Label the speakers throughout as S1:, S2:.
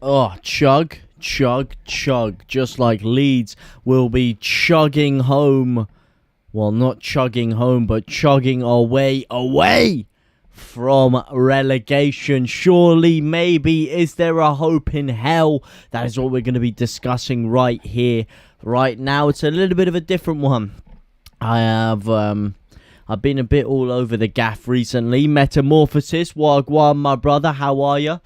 S1: Oh, chug, chug, chug. Just like Leeds will be chugging home. Well, not chugging home, but chugging our way away from relegation. Surely, maybe, is there a hope in hell? That is what we're going to be discussing right here, right now. It's a little bit of a different one. I've been a bit all over the gaff recently. Metamorphosis, Wagwan, my brother, how are you?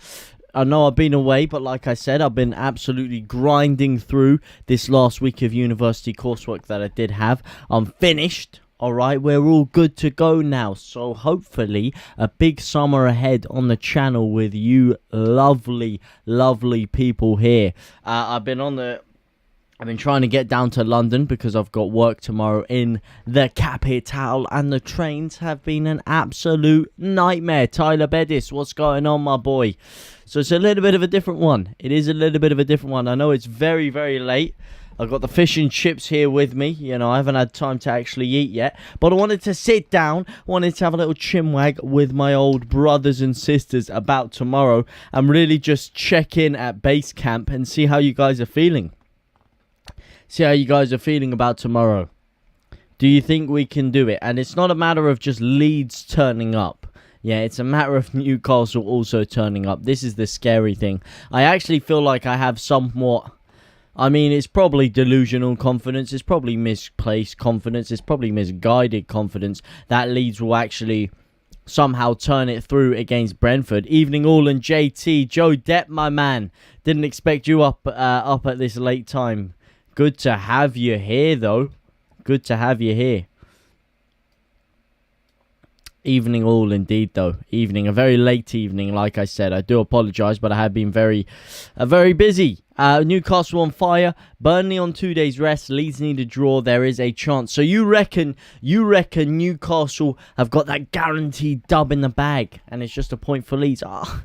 S1: I know I've been away, but like I said, I've been absolutely grinding through this last week of university coursework that I did have. I'm finished, alright? We're all good to go now. So hopefully, a big summer ahead on the channel with you lovely, lovely people here. I've been trying to get down to London because I've got work tomorrow in the capital, and the trains have been an absolute nightmare. Tyler Bedis, what's going on, my boy? So it's a little bit of a different one. It is a little bit of a different one. I know it's very, very late. I've got the fish and chips here with me. You know, I haven't had time to actually eat yet. But I wanted to sit down, wanted to have a little chinwag with my old brothers and sisters about tomorrow, and really just check in at base camp and see how you guys are feeling. See how you guys are feeling about tomorrow. Do you think we can do it? And it's not a matter of just Leeds turning up. Yeah, it's a matter of Newcastle also turning up. This is the scary thing. I actually feel like I have somewhat... I mean, it's probably delusional confidence. It's probably misplaced confidence. It's probably misguided confidence that Leeds will actually somehow turn it through against Brentford. Evening all, and JT. Joe Depp, my man. Didn't expect you up at this late time. Good to have you here, though. Good to have you here. Evening all, indeed, though. Evening. A very late evening, like I said. I do apologise, but I have been very busy. Newcastle on fire. Burnley on 2 days rest. Leeds need a draw. There is a chance. So you reckon Newcastle have got that guaranteed dub in the bag, and it's just a point for Leeds? Oh.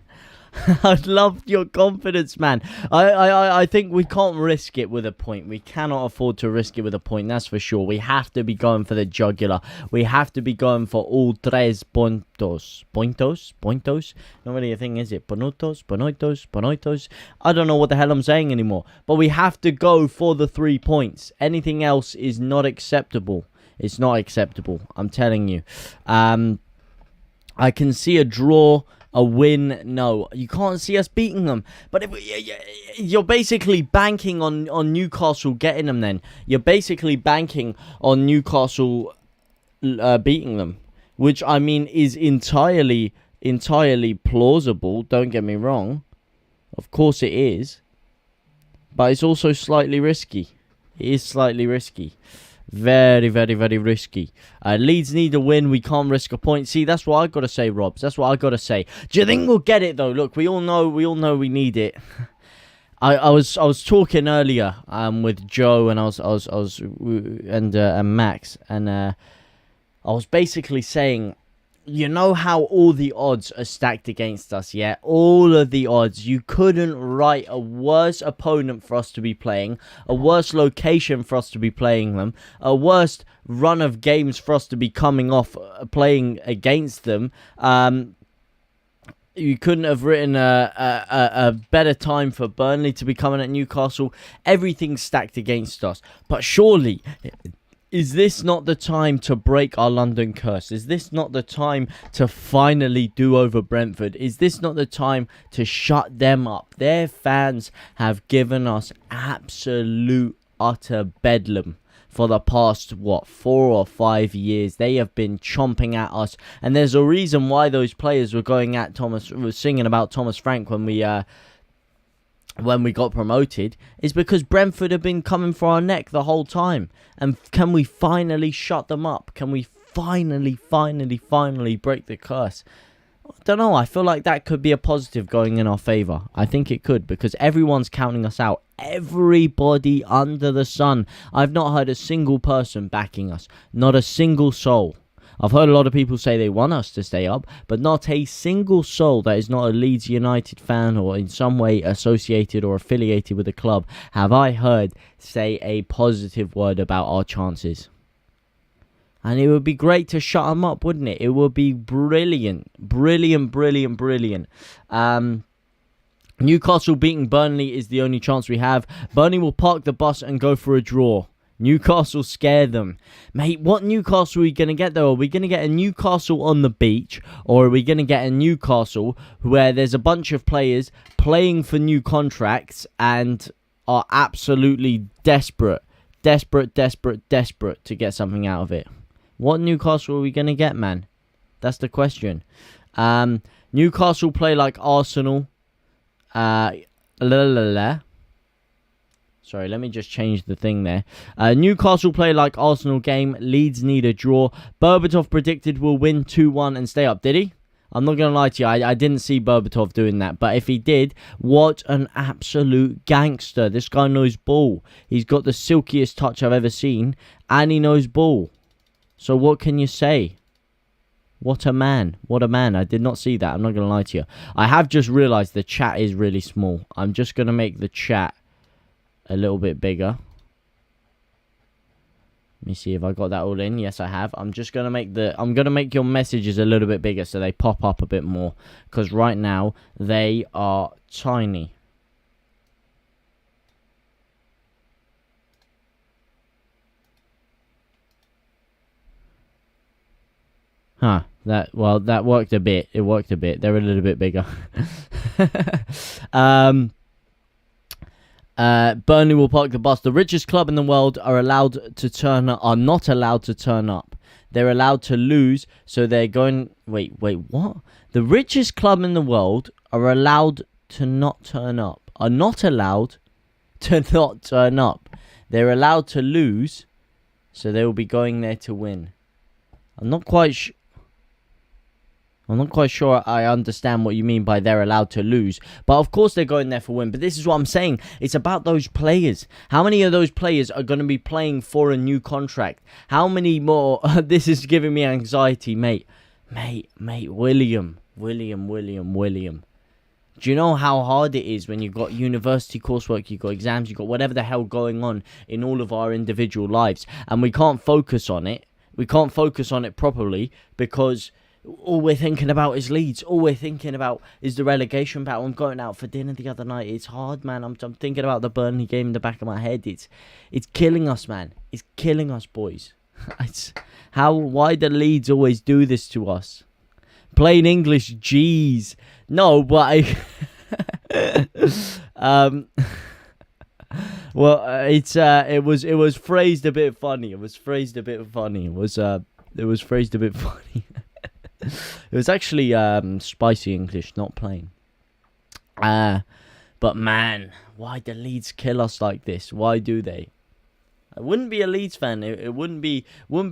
S1: I love your confidence, man. I think we can't risk it with a point. We cannot afford to risk it with a point, that's for sure. We have to be going for the jugular. We have to be going for all tres puntos. Pointos? Not really a thing, is it? Ponoitos. I don't know what the hell I'm saying anymore. But we have to go for the 3 points. Anything else is not acceptable. It's not acceptable, I'm telling you. I can see a draw. A win, no. You can't see us beating them. But you're basically banking on Newcastle getting them then. You're basically banking on Newcastle beating them. Which, I mean, is entirely plausible. Don't get me wrong. Of course it is. But it's also slightly risky. It is slightly risky. Very, very, very risky. Leeds need a win. We can't risk a point. See, that's what I gotta say, Robs. That's what I gotta say. Do you think we'll get it though? Look, we all know we need it. I was talking earlier with Joe and and Max, and I was basically saying, you know how all the odds are stacked against us, yeah? All of the odds. You couldn't write a worse opponent for us to be playing, a worse location for us to be playing them, a worse run of games for us to be coming off playing against them. You couldn't have written a better time for Burnley to be coming at Newcastle. Everything's stacked against us. But surely... is this not the time to break our London curse? Is this not the time to finally do over Brentford? Is this not the time to shut them up? Their fans have given us absolute, utter bedlam for the past, 4 or 5 years. They have been chomping at us. And there's a reason why those players were going at were singing about Thomas Frank when we got promoted, is because Brentford have been coming for our neck the whole time. And can we finally shut them up? Can we finally break the curse? I don't know. I feel like that could be a positive going in our favour. I think it could, because everyone's counting us out. Everybody under the sun. I've not heard a single person backing us. Not a single soul. I've heard a lot of people say they want us to stay up, but not a single soul that is not a Leeds United fan or in some way associated or affiliated with the club have I heard say a positive word about our chances. And it would be great to shut them up, wouldn't it? It would be brilliant. Brilliant. Newcastle beating Burnley is the only chance we have. Burnley will park the bus and go for a draw. Newcastle scare them. Mate, what Newcastle are we going to get, though? Are we going to get a Newcastle on the beach? Or are we going to get a Newcastle where there's a bunch of players playing for new contracts and are absolutely desperate to get something out of it? What Newcastle are we going to get, man? That's the question. Newcastle play like Arsenal. Sorry, let me just change the thing there. Newcastle play like Arsenal game. Leeds need a draw. Berbatov predicted we'll win 2-1 and stay up. Did he? I'm not going to lie to you. I didn't see Berbatov doing that. But if he did, what an absolute gangster. This guy knows ball. He's got the silkiest touch I've ever seen. And he knows ball. So what can you say? What a man. What a man. I did not see that. I'm not going to lie to you. I have just realised the chat is really small. I'm just going to make the chat a little bit bigger. Let me see if I got that all in. Yes, I have. I'm just going to make your messages a little bit bigger so they pop up a bit more. Because right now, they are tiny. Huh. That worked a bit. It worked a bit. They're a little bit bigger. Burnley will park the bus. The richest club in the world are not allowed to turn up. They're allowed to lose, so they're going... Wait, what? The richest club in the world are allowed to not turn up. Are not allowed to not turn up. They're allowed to lose, so they will be going there to win. I'm not quite sure I understand what you mean by they're allowed to lose. But of course they're going there for win. But this is what I'm saying. It's about those players. How many of those players are going to be playing for a new contract? How many more? This is giving me anxiety, mate. William. Do you know how hard it is when you've got university coursework, you've got exams, you've got whatever the hell going on in all of our individual lives, and we can't focus on it. We can't focus on it properly because all we're thinking about is Leeds. All we're thinking about is the relegation battle. I'm going out for dinner the other night. It's hard, man. I'm thinking about the Burnley game in the back of my head. It's killing us, man. It's killing us, boys. Why do Leeds always do this to us? Plain English, jeez. No, but well, it was phrased a bit funny. It was phrased a bit funny. It was actually spicy English, not plain. But man, why do Leeds kill us like this? Why do they? I wouldn't be a Leeds fan. It wouldn't be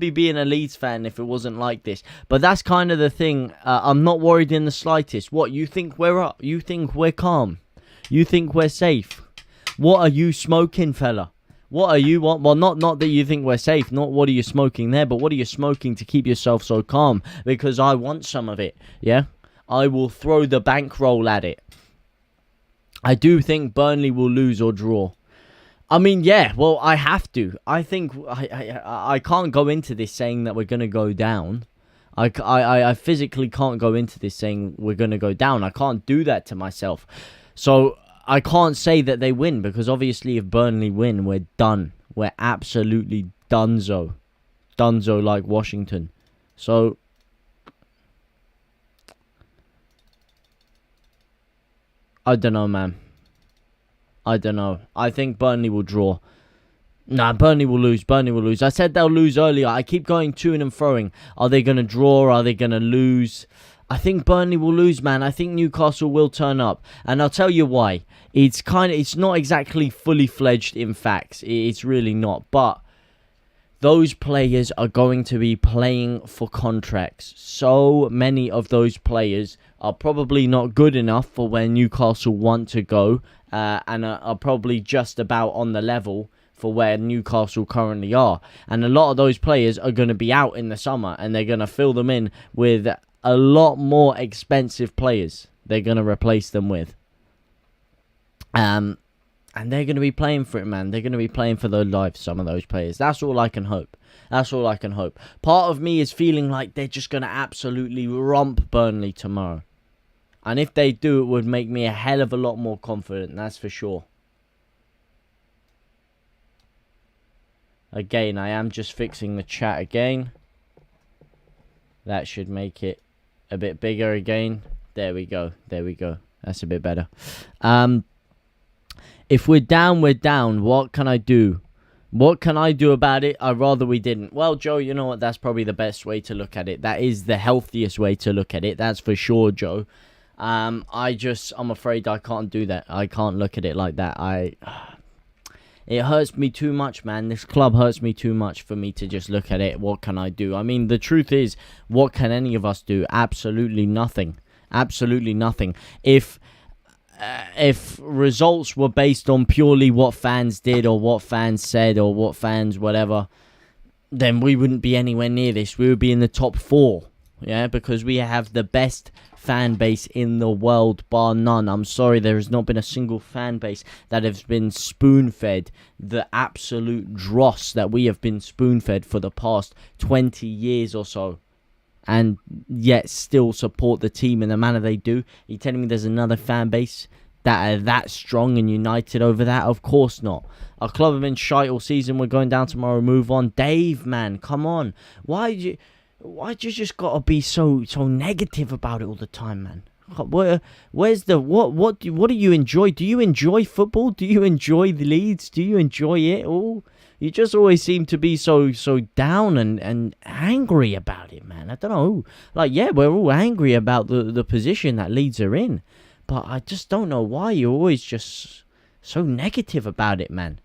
S1: being a Leeds fan if it wasn't like this. But that's kind of the thing. I'm not worried in the slightest. What, you think we're up? You think we're calm? You think we're safe? What are you smoking, fella? What are you want? Well, not that you think we're safe. Not what are you smoking there, but what are you smoking to keep yourself so calm? Because I want some of it. Yeah, I will throw the bankroll at it. I do think Burnley will lose or draw. I mean, yeah, well, I have to. I think I can't go into this saying that we're going to go down. I physically can't go into this saying we're going to go down. I can't do that to myself. So I can't say that they win because obviously if Burnley win, we're done. We're absolutely donezo. Donezo like Washington. So I don't know, man. I don't know. I think Burnley will draw. Nah, Burnley will lose. Burnley will lose. I said they'll lose earlier. I keep going to and froing. Are they going to draw? Are they going to lose? I think Burnley will lose, man. I think Newcastle will turn up. And I'll tell you why. It's not exactly fully fledged in facts. It's really not. But those players are going to be playing for contracts. So many of those players are probably not good enough for where Newcastle want to go. And are probably just about on the level for where Newcastle currently are. And a lot of those players are going to be out in the summer. And they're going to fill them in with a lot more expensive players. They're going to replace them with. And they're going to be playing for it, man. They're going to be playing for their lives, some of those players. That's all I can hope. That's all I can hope. Part of me is feeling like they're just going to absolutely romp Burnley tomorrow. And if they do, it would make me a hell of a lot more confident. That's for sure. Again, I am just fixing the chat again. That should make it a bit bigger again. There we go. There we go. That's a bit better. If we're down, we're down. What can I do? What can I do about it? I'd rather we didn't. Well, Joe, you know what? That's probably the best way to look at it. That is the healthiest way to look at it. That's for sure, Joe. I'm afraid I can't do that. I can't look at it like that. It hurts me too much, man. This club hurts me too much for me to just look at it. What can I do? I mean, the truth is, what can any of us do? Absolutely nothing. Absolutely nothing. If results were based on purely what fans did or what fans said or what fans whatever, then we wouldn't be anywhere near this. We would be in the top 4. Yeah, because we have the best fan base in the world, bar none. I'm sorry, there has not been a single fan base that has been spoon-fed the absolute dross that we have been spoon-fed for the past 20 years or so, and yet still support the team in the manner they do. Are you telling me there's another fan base that are that strong and united over that? Of course not. Our club have been shite all season. We're going down tomorrow. Move on. Dave, man, come on. Why'd you just gotta be so negative about it all the time, man? Where's the what do you enjoy? Do you enjoy football? Do you enjoy the Leeds? Do you enjoy it all? You just always seem to be so down and angry about it, man. I don't know. Like, yeah, we're all angry about the position that Leeds are in, but I just don't know why you're always just so negative about it, man.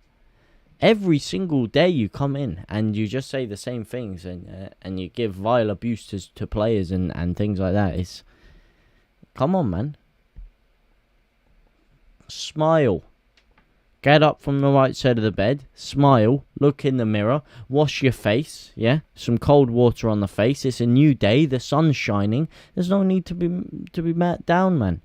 S1: Every single day you come in and you just say the same things and you give vile abuse to players and things like that. Come on, man. Smile. Get up from the right side of the bed. Smile. Look in the mirror. Wash your face. Yeah, some cold water on the face. It's a new day. The sun's shining. There's no need to be down, man.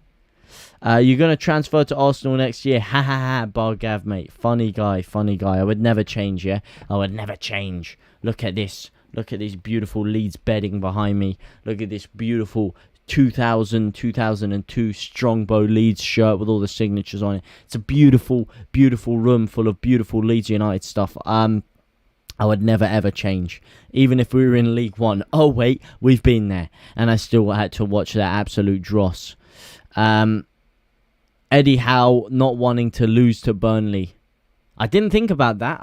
S1: You're going to transfer to Arsenal next year. Ha ha ha, Bargav, mate. Funny guy. I would never change, yeah? I would never change. Look at this. Look at this beautiful Leeds bedding behind me. Look at this beautiful 2002 Strongbow Leeds shirt with all the signatures on it. It's a beautiful, beautiful room full of beautiful Leeds United stuff. I would never ever change. Even if we were in League One. Oh, wait, we've been there. And I still had to watch that absolute dross. Eddie Howe not wanting to lose to Burnley. I didn't think about that.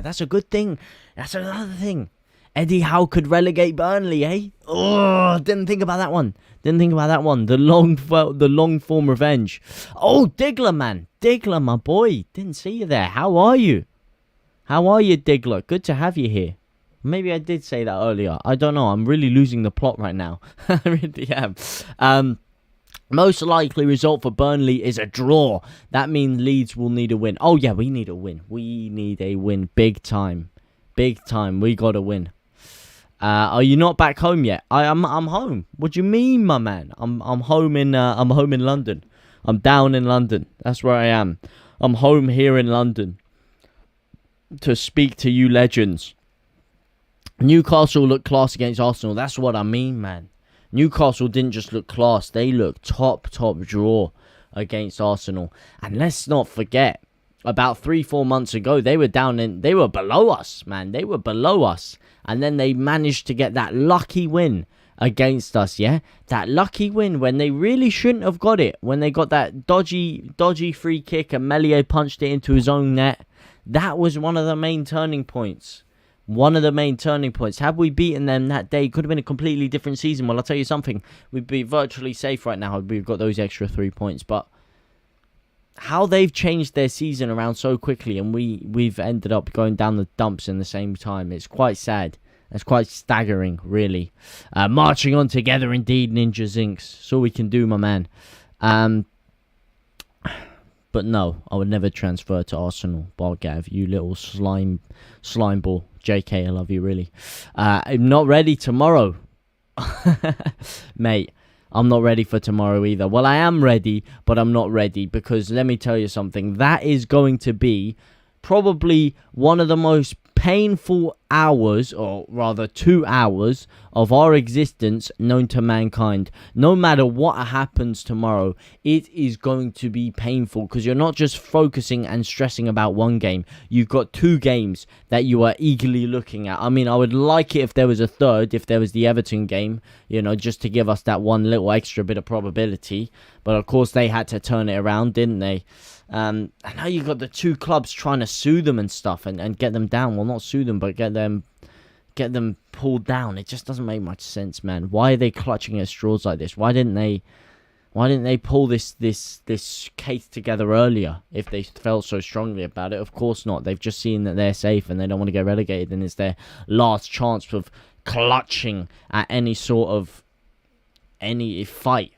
S1: That's a good thing. That's another thing. Eddie Howe could relegate Burnley, eh? Oh, didn't think about that one. The long form revenge. Oh, Diggler, man. Diggler, my boy. Didn't see you there. How are you? Diggler? Good to have you here. Maybe I did say that earlier. I don't know. I'm really losing the plot right now. I really am. Most likely result for Burnley is a draw. That means Leeds will need a win. Oh, yeah, we need a win. We need a win. Big time. We got to win. Are you not back home yet? I'm home. What do you mean, my man? I'm home in London. I'm down in London. That's where I am. I'm home here in London to speak to you legends. Newcastle looked class against Arsenal. That's what I mean, man. Newcastle didn't just look class. They looked top draw against Arsenal. And let's not forget, about 3-4 months ago, they were below us, man. They were below us. And then they managed to get that lucky win against us, yeah? That lucky win when they really shouldn't have got it. When they got that dodgy free kick and Meslier punched it into his own net. That was one of the main turning points. Had we beaten them that day, it could have been a completely different season. Well, I'll tell you something. We'd be virtually safe right now had we got those extra 3 points. But how they've changed their season around so quickly and we've ended up going down the dumps in the same time. It's quite sad. It's quite staggering, really. Marching on together indeed, Ninja Zinks. That's all we can do, my man. But no, I would never transfer to Arsenal. Bargav, you little slime ball. JK, I love you, really. I'm not ready tomorrow. Mate, I'm not ready for tomorrow either. Well, I am ready, but I'm not ready because let me tell you something. That is going to be probably one of the most painful hours, or rather 2 hours, of our existence known to mankind. No matter what happens tomorrow, it is going to be painful, because you're not just focusing and stressing about one game. You've got 2 games that you are eagerly looking at. I mean, I would like it if there was a third, if there was the Everton game, you know, just to give us that one little extra bit of probability. But of course they had to turn it around, didn't they? And now you've got the 2 clubs trying to sue them and stuff, and get them down. Well, not sue them, but get them pulled down. It just doesn't make much sense, man. Why are they clutching at straws like this? Why didn't they pull this case together earlier if they felt so strongly about it? Of course not. They've just seen that they're safe and they don't want to get relegated, and it's their last chance of clutching at any sort of fight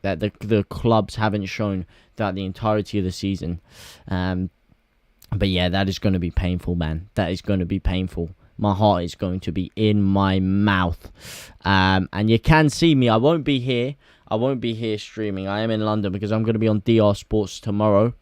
S1: that the clubs haven't shown throughout the entirety of the season. But yeah, that is going to be painful, man. That is going to be painful. My heart is going to be in my mouth. And you can see me. I won't be here. I won't be here streaming. I am in London because I'm going to be on DR Sports tomorrow,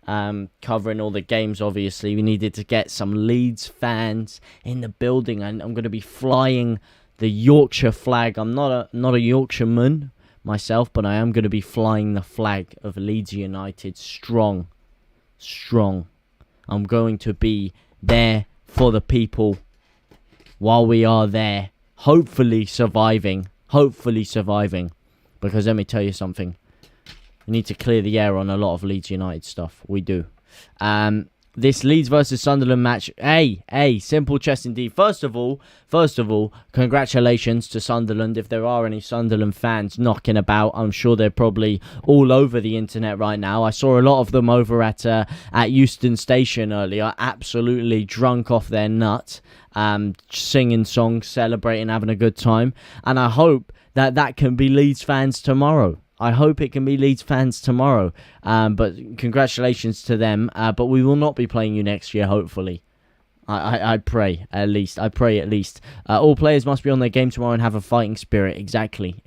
S1: covering all the games. Obviously, we needed to get some Leeds fans in the building, and I'm going to be flying the Yorkshire flag. I'm not a Yorkshireman myself, but I am going to be flying the flag of Leeds United strong. I'm going to be there for the people while we are there, hopefully surviving, because let me tell you something, we need to clear the air on a lot of Leeds United stuff. We do. This Leeds versus Sunderland match, simple chess indeed. First of all, congratulations to Sunderland. If there are any Sunderland fans knocking about, I'm sure they're probably all over the internet right now. I saw a lot of them over at Euston Station earlier, absolutely drunk off their nut, singing songs, celebrating, having a good time. And I hope that can be Leeds fans tomorrow. I hope it can be Leeds fans tomorrow. But congratulations to them. But we will not be playing you next year, hopefully. I pray, at least. All players must be on their game tomorrow and have a fighting spirit. Exactly,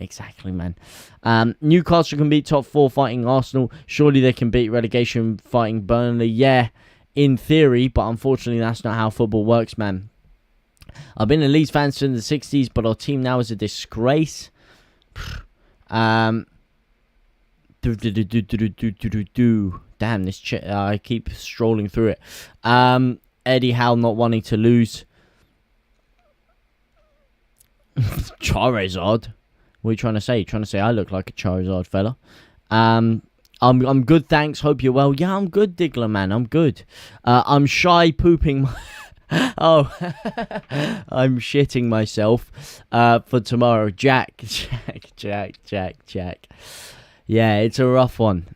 S1: man. Newcastle can beat top 4 fighting Arsenal. Surely they can beat relegation fighting Burnley. Yeah, in theory, but unfortunately that's not how football works, man. I've been a Leeds fan since the 60s, but our team now is a disgrace. Damn, this I keep strolling through it. Eddie Howe not wanting to lose. Charizard. What are you trying to say? You're trying to say I look like a Charizard fella? I'm good, thanks. Hope you're well. Yeah, I'm good, Diggler, man. I'm good. I'm shy pooping my... Oh, I'm shitting myself for tomorrow. Jack. Yeah, it's a rough one.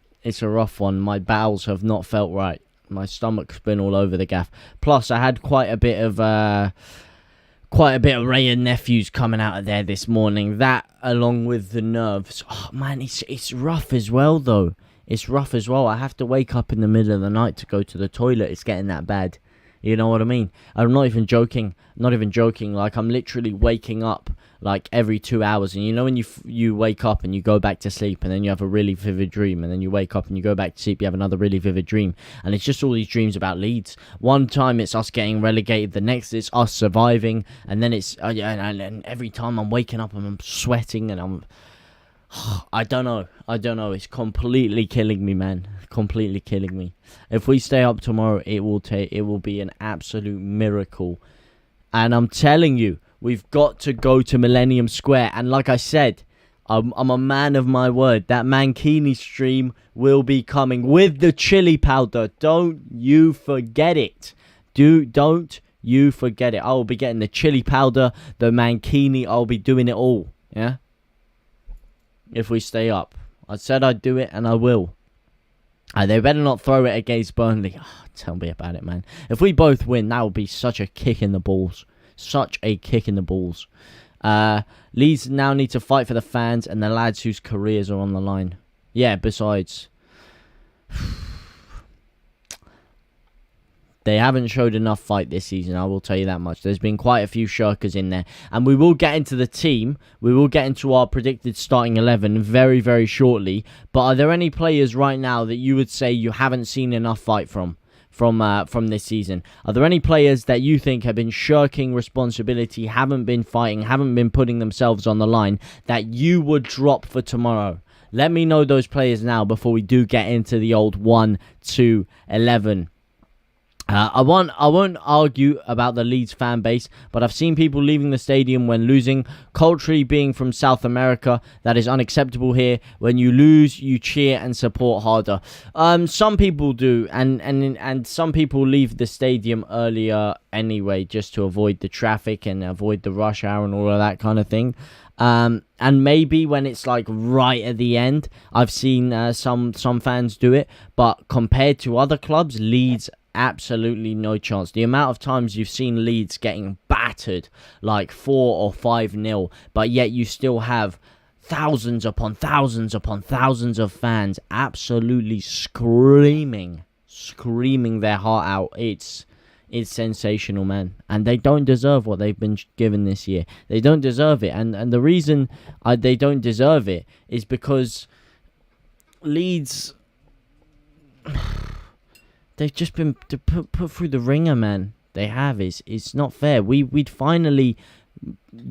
S1: My bowels have not felt right. My stomach's been all over the gaff. Plus, I had quite a bit of Ray and nephews coming out of there this morning. That, along with the nerves. Oh man, it's rough as well though. It's rough as well. I have to wake up in the middle of the night to go to the toilet. It's getting that bad. You know what I mean? I'm not even joking. Like, I'm literally waking up like every 2 hours. And you know when you wake up and you go back to sleep, and then you have a really vivid dream, and then you wake up and you go back to sleep, you have another really vivid dream. And it's just all these dreams about Leeds. One time it's us getting relegated, the next it's us surviving, and then it's and every time I'm waking up and I'm sweating and I don't know. It's completely killing me, man. Completely killing me. If we stay up tomorrow, it will be an absolute miracle. And I'm telling you, we've got to go to Millennium Square. And like I said, I'm a man of my word. That Mankini stream will be coming with the chili powder. Don't you forget it. Don't you forget it. I will be getting the chili powder, the Mankini. I'll be doing it all. Yeah. If we stay up. I said I'd do it, and I will. They better not throw it against Burnley. Oh, tell me about it, man. If we both win, that would be such a kick in the balls. Leeds now need to fight for the fans and the lads whose careers are on the line. Yeah, besides... They haven't showed enough fight this season, I will tell you that much. There's been quite a few shirkers in there. And we will get into the team. We will get into our predicted starting 11 very, very shortly. But are there any players right now that you would say you haven't seen enough fight from? from this season? Are there any players that you think have been shirking responsibility, haven't been fighting, haven't been putting themselves on the line, that you would drop for tomorrow? Let me know those players now before we do get into the old 1 to 11. I won't argue about the Leeds fan base, but I've seen people leaving the stadium when losing. Culturally, being from South America, that is unacceptable here. When you lose, you cheer and support harder. Some people do, and some people leave the stadium earlier anyway, just to avoid the traffic and avoid the rush hour and all of that kind of thing. And maybe when it's like right at the end, I've seen some fans do it, but compared to other clubs, Leeds, absolutely no chance. The amount of times you've seen Leeds getting battered like 4 or 5-0, but yet you still have thousands upon thousands upon thousands of fans absolutely screaming their heart out. It's sensational, man. And they don't deserve what they've been given this year. They don't deserve it. And the reason they don't deserve it is because Leeds, they've just been put through the ringer, man. They have. It's not fair. We'd finally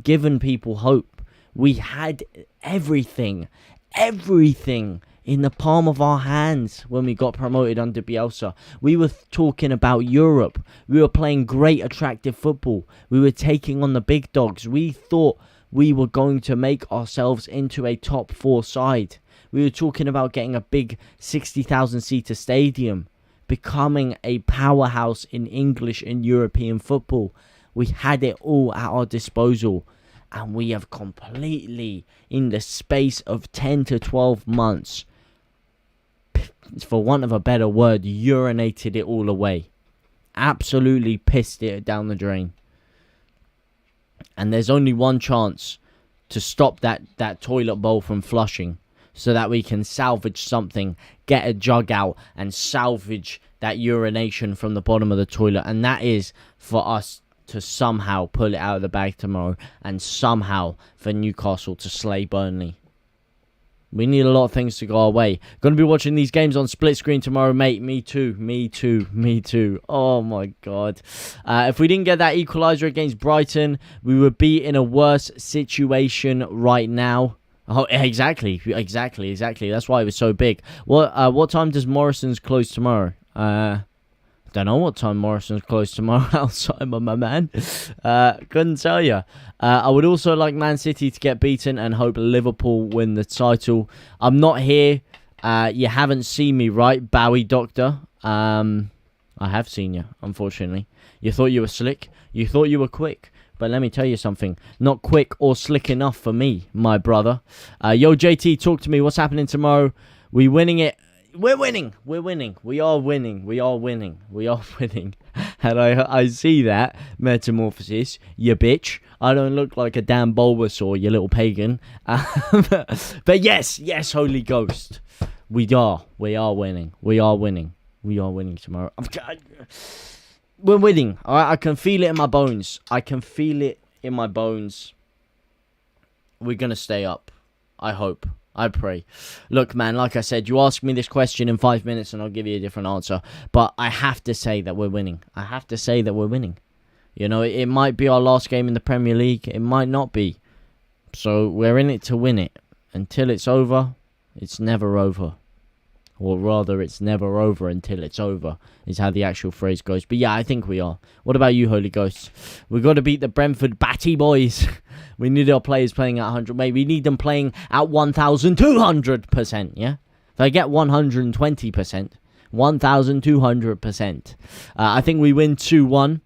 S1: given people hope. We had everything in the palm of our hands when we got promoted under Bielsa. We were talking about Europe. We were playing great, attractive football. We were taking on the big dogs. We thought we were going to make ourselves into a top 4 side. We were talking about getting a big 60,000-seater stadium, becoming a powerhouse in English and European football. We had it all at our disposal. And we have completely, in the space of 10 to 12 months, for want of a better word, urinated it all away. Absolutely pissed it down the drain. And there's only one chance to stop that toilet bowl from flushing, so that we can salvage something, get a jug out and salvage that urination from the bottom of the toilet. And that is for us to somehow pull it out of the bag tomorrow, and somehow for Newcastle to slay Burnley. We need a lot of things to go our way. Going to be watching these games on split screen tomorrow, mate. Me too. Oh my God. If we didn't get that equaliser against Brighton, we would be in a worse situation right now. Oh, exactly. That's why it was so big. What time does Morrison's close tomorrow? Don't know what time Morrison's closed tomorrow outside, my man. Couldn't tell you. I would also like Man City to get beaten and hope Liverpool win the title. I'm not here. You haven't seen me, right, Bowie Doctor? I have seen you, unfortunately. You thought you were slick. You thought you were quick. But let me tell you something. Not quick or slick enough for me, my brother. Yo, JT, talk to me. What's happening tomorrow? We winning it? We're winning. We are winning. And I see that, Metamorphosis, you bitch. I don't look like a damn Bulbasaur, you little pagan. But yes, Holy Ghost. We are winning. We are winning tomorrow. We're winning. All right, I can feel it in my bones. We're going to stay up. I hope. I pray. Look, man, like I said, you ask me this question in 5 minutes and I'll give you a different answer. But I have to say that we're winning. You know, it might be our last game in the Premier League. It might not be. So we're in it to win it. Until it's over, it's never over. Or rather, it's never over until it's over, is how the actual phrase goes. But yeah, I think we are. What about you, Holy Ghost? We've got to beat the Brentford Batty boys. We need our players playing at 100. Maybe we need them playing at 1,200%, yeah? If I get 120%, 1,200%. I think we win 2-1.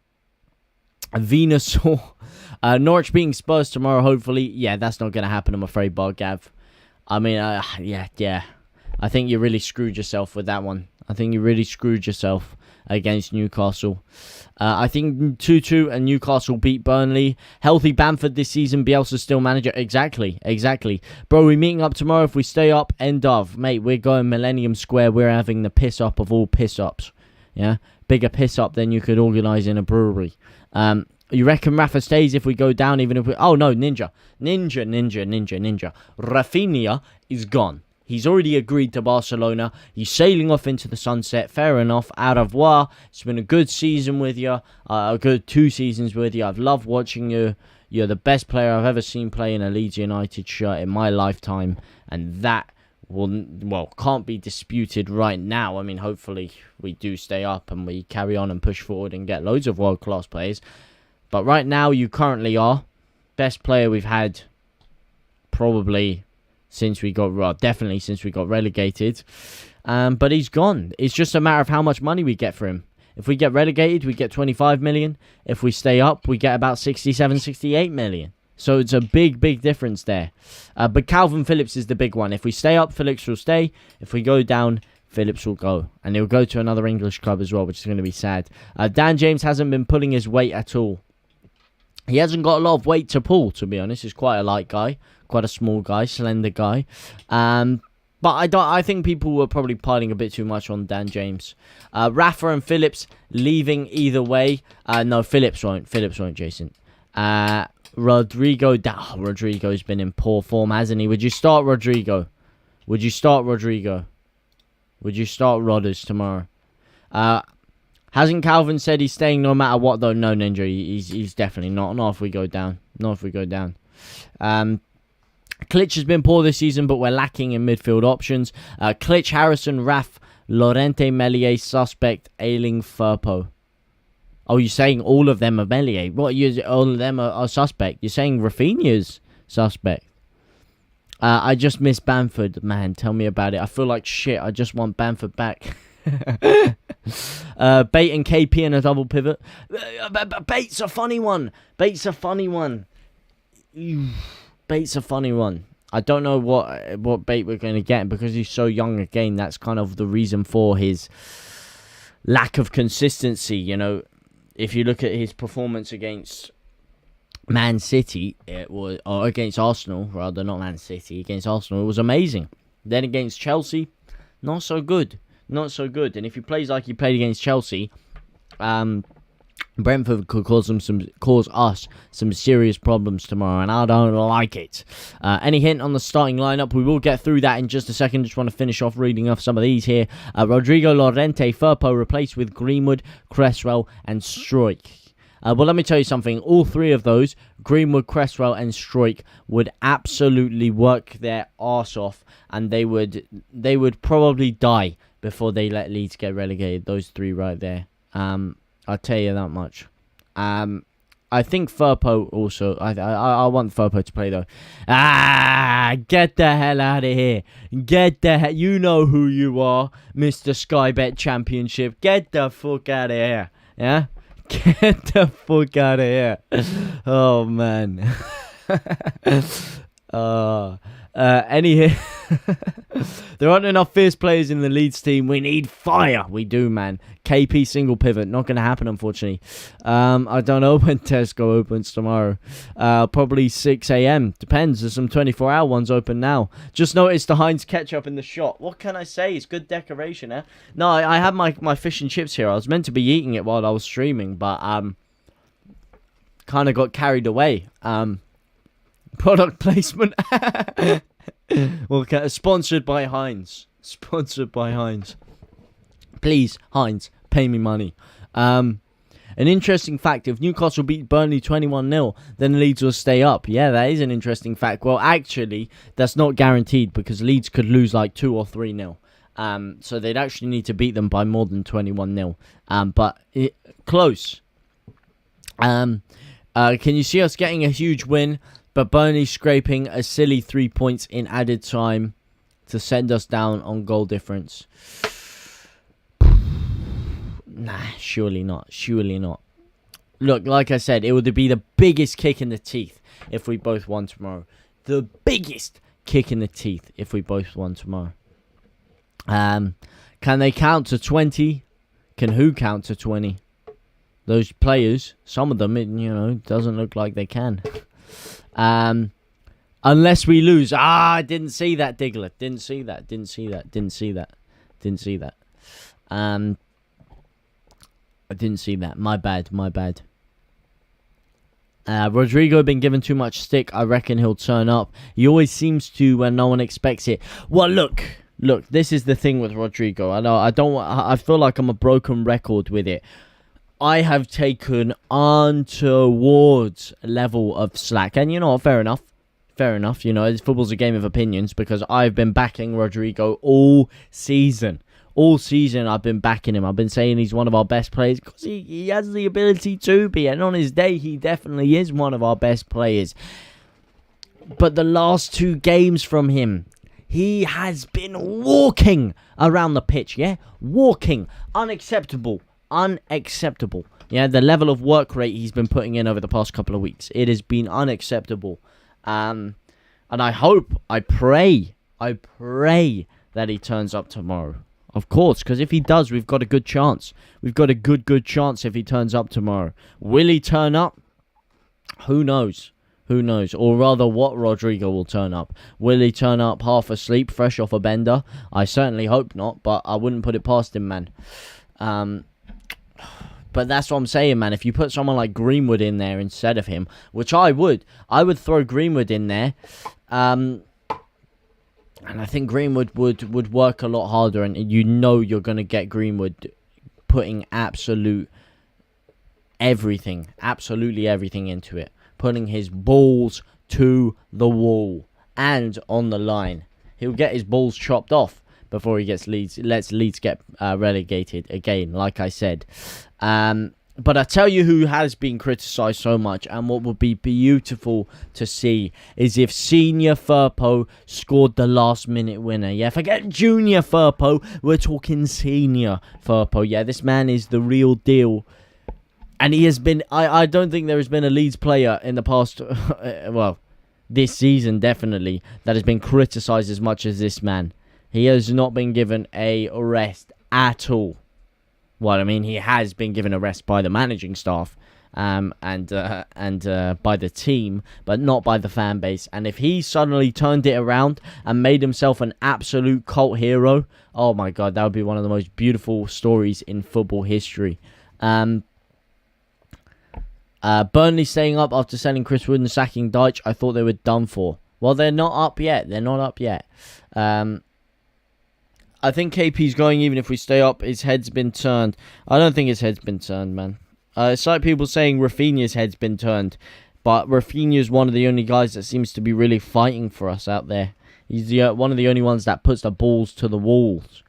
S1: Venusaur. Norwich beating Spurs tomorrow, hopefully. Yeah, that's not going to happen, I'm afraid, Bargav. I mean, yeah. I think you really screwed yourself with that one. Against Newcastle. I think 2-2 and Newcastle beat Burnley. Healthy Bamford this season. Bielsa's still manager. Exactly. Bro, we're meeting up tomorrow. If we stay up, end of. Mate, we're going Millennium Square. We're having the piss up of all piss ups. Yeah? Bigger piss up than you could organise in a brewery. You reckon Rafa stays if we go down, even if we... Oh, no, Ninja. Rafinha is gone. He's already agreed to Barcelona. He's sailing off into the sunset. Fair enough. Au revoir. It's been a good season with you. A good 2 seasons with you. I've loved watching you. You're the best player I've ever seen play in a Leeds United shirt in my lifetime. And that can't be disputed right now. I mean, hopefully we do stay up and we carry on and push forward and get loads of world-class players. But right now, you currently are best player we've had probably definitely since we got relegated. But he's gone. It's just a matter of how much money we get for him. If we get relegated, we get 25 million. If we stay up, we get about 67, 68 million. So it's a big, big difference there. But Calvin Phillips is the big one. If we stay up, Phillips will stay. If we go down, Phillips will go. And he'll go to another English club as well, which is going to be sad. Dan James hasn't been pulling his weight at all. He hasn't got a lot of weight to pull, to be honest. He's quite a light guy. Quite a small guy, slender guy. But I think people were probably piling a bit too much on Dan James. Rafa and Phillips leaving either way. No, Phillips won't. Phillips won't, Jason. Rodrigo's been in poor form, hasn't he? Would you start Rodrigo? Would you start Rodrigo? Would you start Rodders tomorrow? Hasn't Calvin said he's staying no matter what, though? No, Ninja. He's definitely not. Not if we go down. Not if we go down. Klitsch has been poor this season, but we're lacking in midfield options. Klitsch, Harrison, Raf, Lorente, Meslier, Suspect, Ailing, Firpo. Oh, you're saying all of them are Meslier? What? All of them are Suspect? You're saying Rafinha's Suspect? I just miss Bamford, man. Tell me about it. I feel like shit. I just want Bamford back. Bait and KP in a double pivot. Bait's a funny one. Bait's a funny one. Bait's a funny one. I don't know what Bait we're going to get because he's so young again. That's kind of the reason for his lack of consistency. You know, if you look at his performance against Man City, or against Arsenal, rather, not Man City, against Arsenal, it was amazing. Then against Chelsea, not so good. Not so good. And if he plays like he played against Chelsea, Brentford could cause us some serious problems tomorrow, and I don't like it. Any hint on the starting lineup? We will get through that in just a second. Just want to finish off reading off some of these here. Rodrigo, Lorente, Firpo replaced with Greenwood, Cresswell, and Struijk. Well, let me tell you something. All 3 of those, Greenwood, Cresswell, and Struijk, would absolutely work their arse off, and they would probably die before they let Leeds get relegated. Those 3 right there. I'll tell you that much. I think Firpo also. I want Firpo to play though. Get the hell out of here. Get the hell. You know who you are, Mr. Sky Bet Championship. Get the fuck out of here. Yeah. Get the fuck out of here. Oh man. There aren't enough fierce players in the Leeds team. We need fire. We do, man. KP single pivot. Not going to happen, unfortunately. I don't know when Tesco opens tomorrow. Probably 6 a.m. Depends. There's some 24-hour ones open now. Just noticed the Heinz ketchup in the shot. What can I say? It's good decoration, eh? No, I have my fish and chips here. I was meant to be eating it while I was streaming, but kind of got carried away. Product placement. Well, sponsored by Heinz. Sponsored by Heinz. Please, Heinz, pay me money. An interesting fact, if Newcastle beat Burnley 21-0, then Leeds will stay up. Yeah, that is an interesting fact. Well, actually, that's not guaranteed because Leeds could lose like 2 or 3-0. So they'd actually need to beat them by more than 21-0. But close. Can you see us getting a huge win? But Burnley scraping a silly 3 points in added time to send us down on goal difference. Nah, surely not. Surely not. Look, like I said, it would be the biggest kick in the teeth if we both won tomorrow. The biggest kick in the teeth if we both won tomorrow. Can they count to 20? Can who count to 20? Those players, some of them, doesn't look like they can. Unless we lose. I didn't see that, Diglett. Didn't see that. I didn't see that. My bad. Rodrigo been given too much stick. I reckon he'll turn up. He always seems to when no one expects it. Well, look, this is the thing with Rodrigo. I feel like I'm a broken record with it. I have taken untowards level of slack. And you know what, fair enough. You know, football's a game of opinions because I've been backing Rodrigo all season. All season I've been backing him. I've been saying he's one of our best players because he has the ability to be. And on his day, he definitely is one of our best players. But the last 2 games from him, he has been walking around the pitch, yeah? Walking. Unacceptable. Yeah, the level of work rate he's been putting in over the past couple of weeks. It has been unacceptable. And I pray that he turns up tomorrow. Of course, because if he does, we've got a good chance. We've got a good chance if he turns up tomorrow. Will he turn up? Who knows? Or rather, what Rodrigo will turn up. Will he turn up half asleep, fresh off a bender? I certainly hope not, but I wouldn't put it past him, man. But that's what I'm saying, man. If you put someone like Greenwood in there instead of him, which I would throw Greenwood in there. And I think Greenwood would work a lot harder. And you know you're going to get Greenwood putting absolutely everything into it. Putting his balls to the wall and on the line. He'll get his balls chopped off before he lets Leeds get relegated again, like I said. But I tell you who has been criticised so much, and what would be beautiful to see is if Senior Firpo scored the last-minute winner. Yeah, forget Junior Firpo, we're talking Senior Firpo. Yeah, this man is the real deal. And he has been... I don't think there has been a Leeds player in the past... well, this season, definitely, that has been criticised as much as this man. He has not been given a rest at all. Well, I mean, he has been given a rest by the managing staff and by the team, but not by the fan base. And if he suddenly turned it around and made himself an absolute cult hero, oh my God, that would be one of the most beautiful stories in football history. Burnley staying up after selling Chris Wood and sacking Deitch. I thought they were done for. Well, they're not up yet. I think KP's going even if we stay up. His head's been turned. I don't think his head's been turned, man. It's like people saying Rafinha's head's been turned. But Rafinha's one of the only guys that seems to be really fighting for us out there. He's one of the only ones that puts the balls to the walls.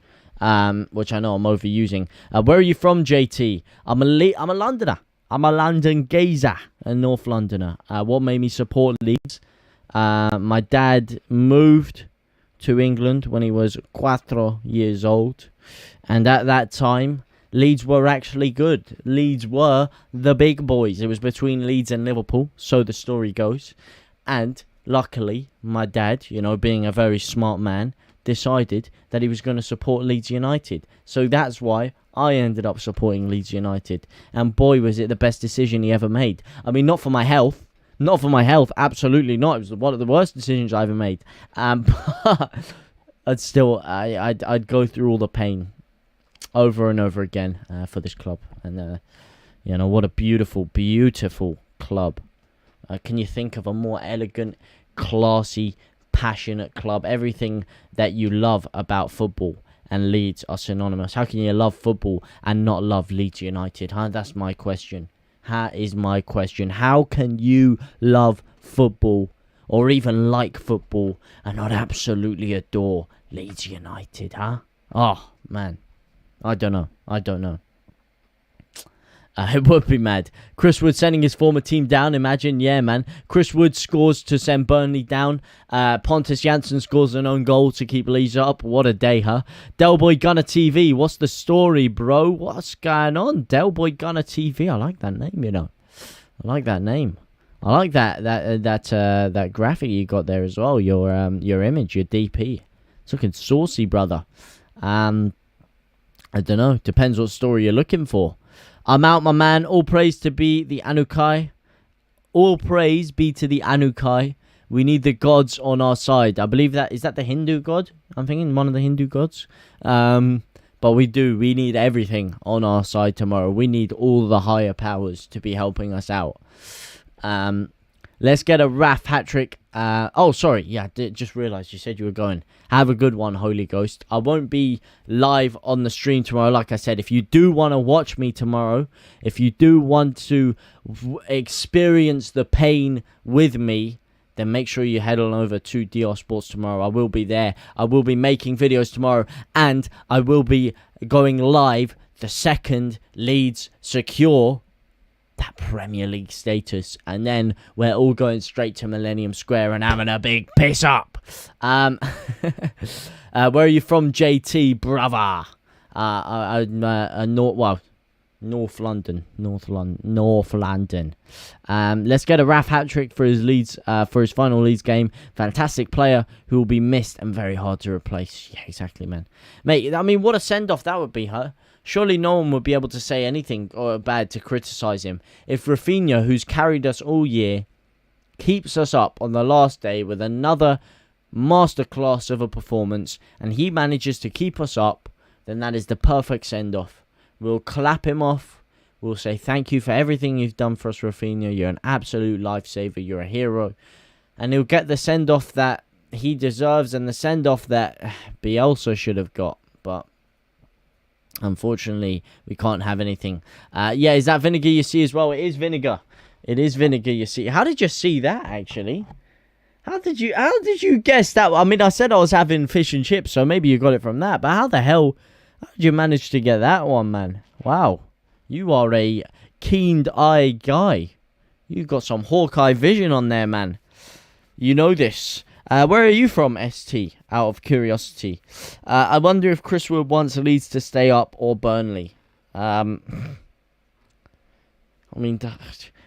S1: Which I know I'm overusing. Where are you from, JT? I'm a Londoner. I'm a London geezer. A North Londoner. What made me support Leeds? My dad moved to England when he was 4 years old, and at that time Leeds were actually good. Leeds were the big boys. It was between Leeds and Liverpool, so the story goes. And luckily my dad, you know, being a very smart man, decided that he was going to support Leeds United. So that's why I ended up supporting Leeds United, and boy was it the best decision he ever made. I mean, not for my health, absolutely not. It was one of the worst decisions I ever made. But I'd still, I'd go through all the pain over and over again for this club. And, you know, what a beautiful, beautiful club. Can you think of a more elegant, classy, passionate club? Everything that you love about football and Leeds are synonymous. How can you love football and not love Leeds United? Huh? That's my question. That is my question. How can you love football or even like football and not absolutely adore Leeds United, huh? Oh, man. I don't know. It would be mad. Chris Wood sending his former team down. Imagine, yeah, man. Chris Wood scores to send Burnley down. Pontus Jansson scores an own goal to keep Leeds up. What a day, huh? Delboy Gunner TV. What's the story, bro? What's going on? Delboy Gunner TV. I like that name, you know. I like that name. I like that graphic you got there as well. Your image, your DP. It's looking saucy, brother. I don't know. Depends what story you're looking for. I'm out, my man. All praise to be the Anukai. All praise be to the Anukai. We need the gods on our side. I believe that... Is that the Hindu god? I'm thinking one of the Hindu gods. But we do. We need everything on our side tomorrow. We need all the higher powers to be helping us out. Let's get a Raf hat-trick. Oh, sorry. Yeah, just realised you said you were going. Have a good one, Holy Ghost. I won't be live on the stream tomorrow. Like I said, if you do want to watch me tomorrow, if you do want to experience the pain with me, then make sure you head on over to DR Sports tomorrow. I will be there. I will be making videos tomorrow. And I will be going live the second Leeds secure that Premier League status, and then we're all going straight to Millennium Square and having a big piss up. Where are you from, JT, brother? North London. Let's get a Raf hat trick for his Leeds, for his final Leeds game. Fantastic player who will be missed and very hard to replace. Yeah, exactly, man. Mate, I mean, what a send off that would be, huh? Surely no one would be able to say anything or bad to criticise him if Rafinha, who's carried us all year, keeps us up on the last day with another masterclass of a performance, and he manages to keep us up. Then that is the perfect send-off. We'll clap him off. We'll say thank you for everything you've done for us, Rafinha. You're an absolute lifesaver. You're a hero. And he'll get the send-off that he deserves and the send-off that Bielsa should have got. But unfortunately, we can't have anything. Yeah, is that vinegar you see as well? It is vinegar. It is vinegar you see. How did you see that, actually? How did you guess that? I mean, I said I was having fish and chips, so maybe you got it from that. But how the hell did you manage to get that one, man? Wow. You are a keen-eyed guy. You've got some Hawkeye vision on there, man. You know this. Where are you from, ST? Out of curiosity. I wonder if Chris Wood wants Leeds to stay up or Burnley. I mean,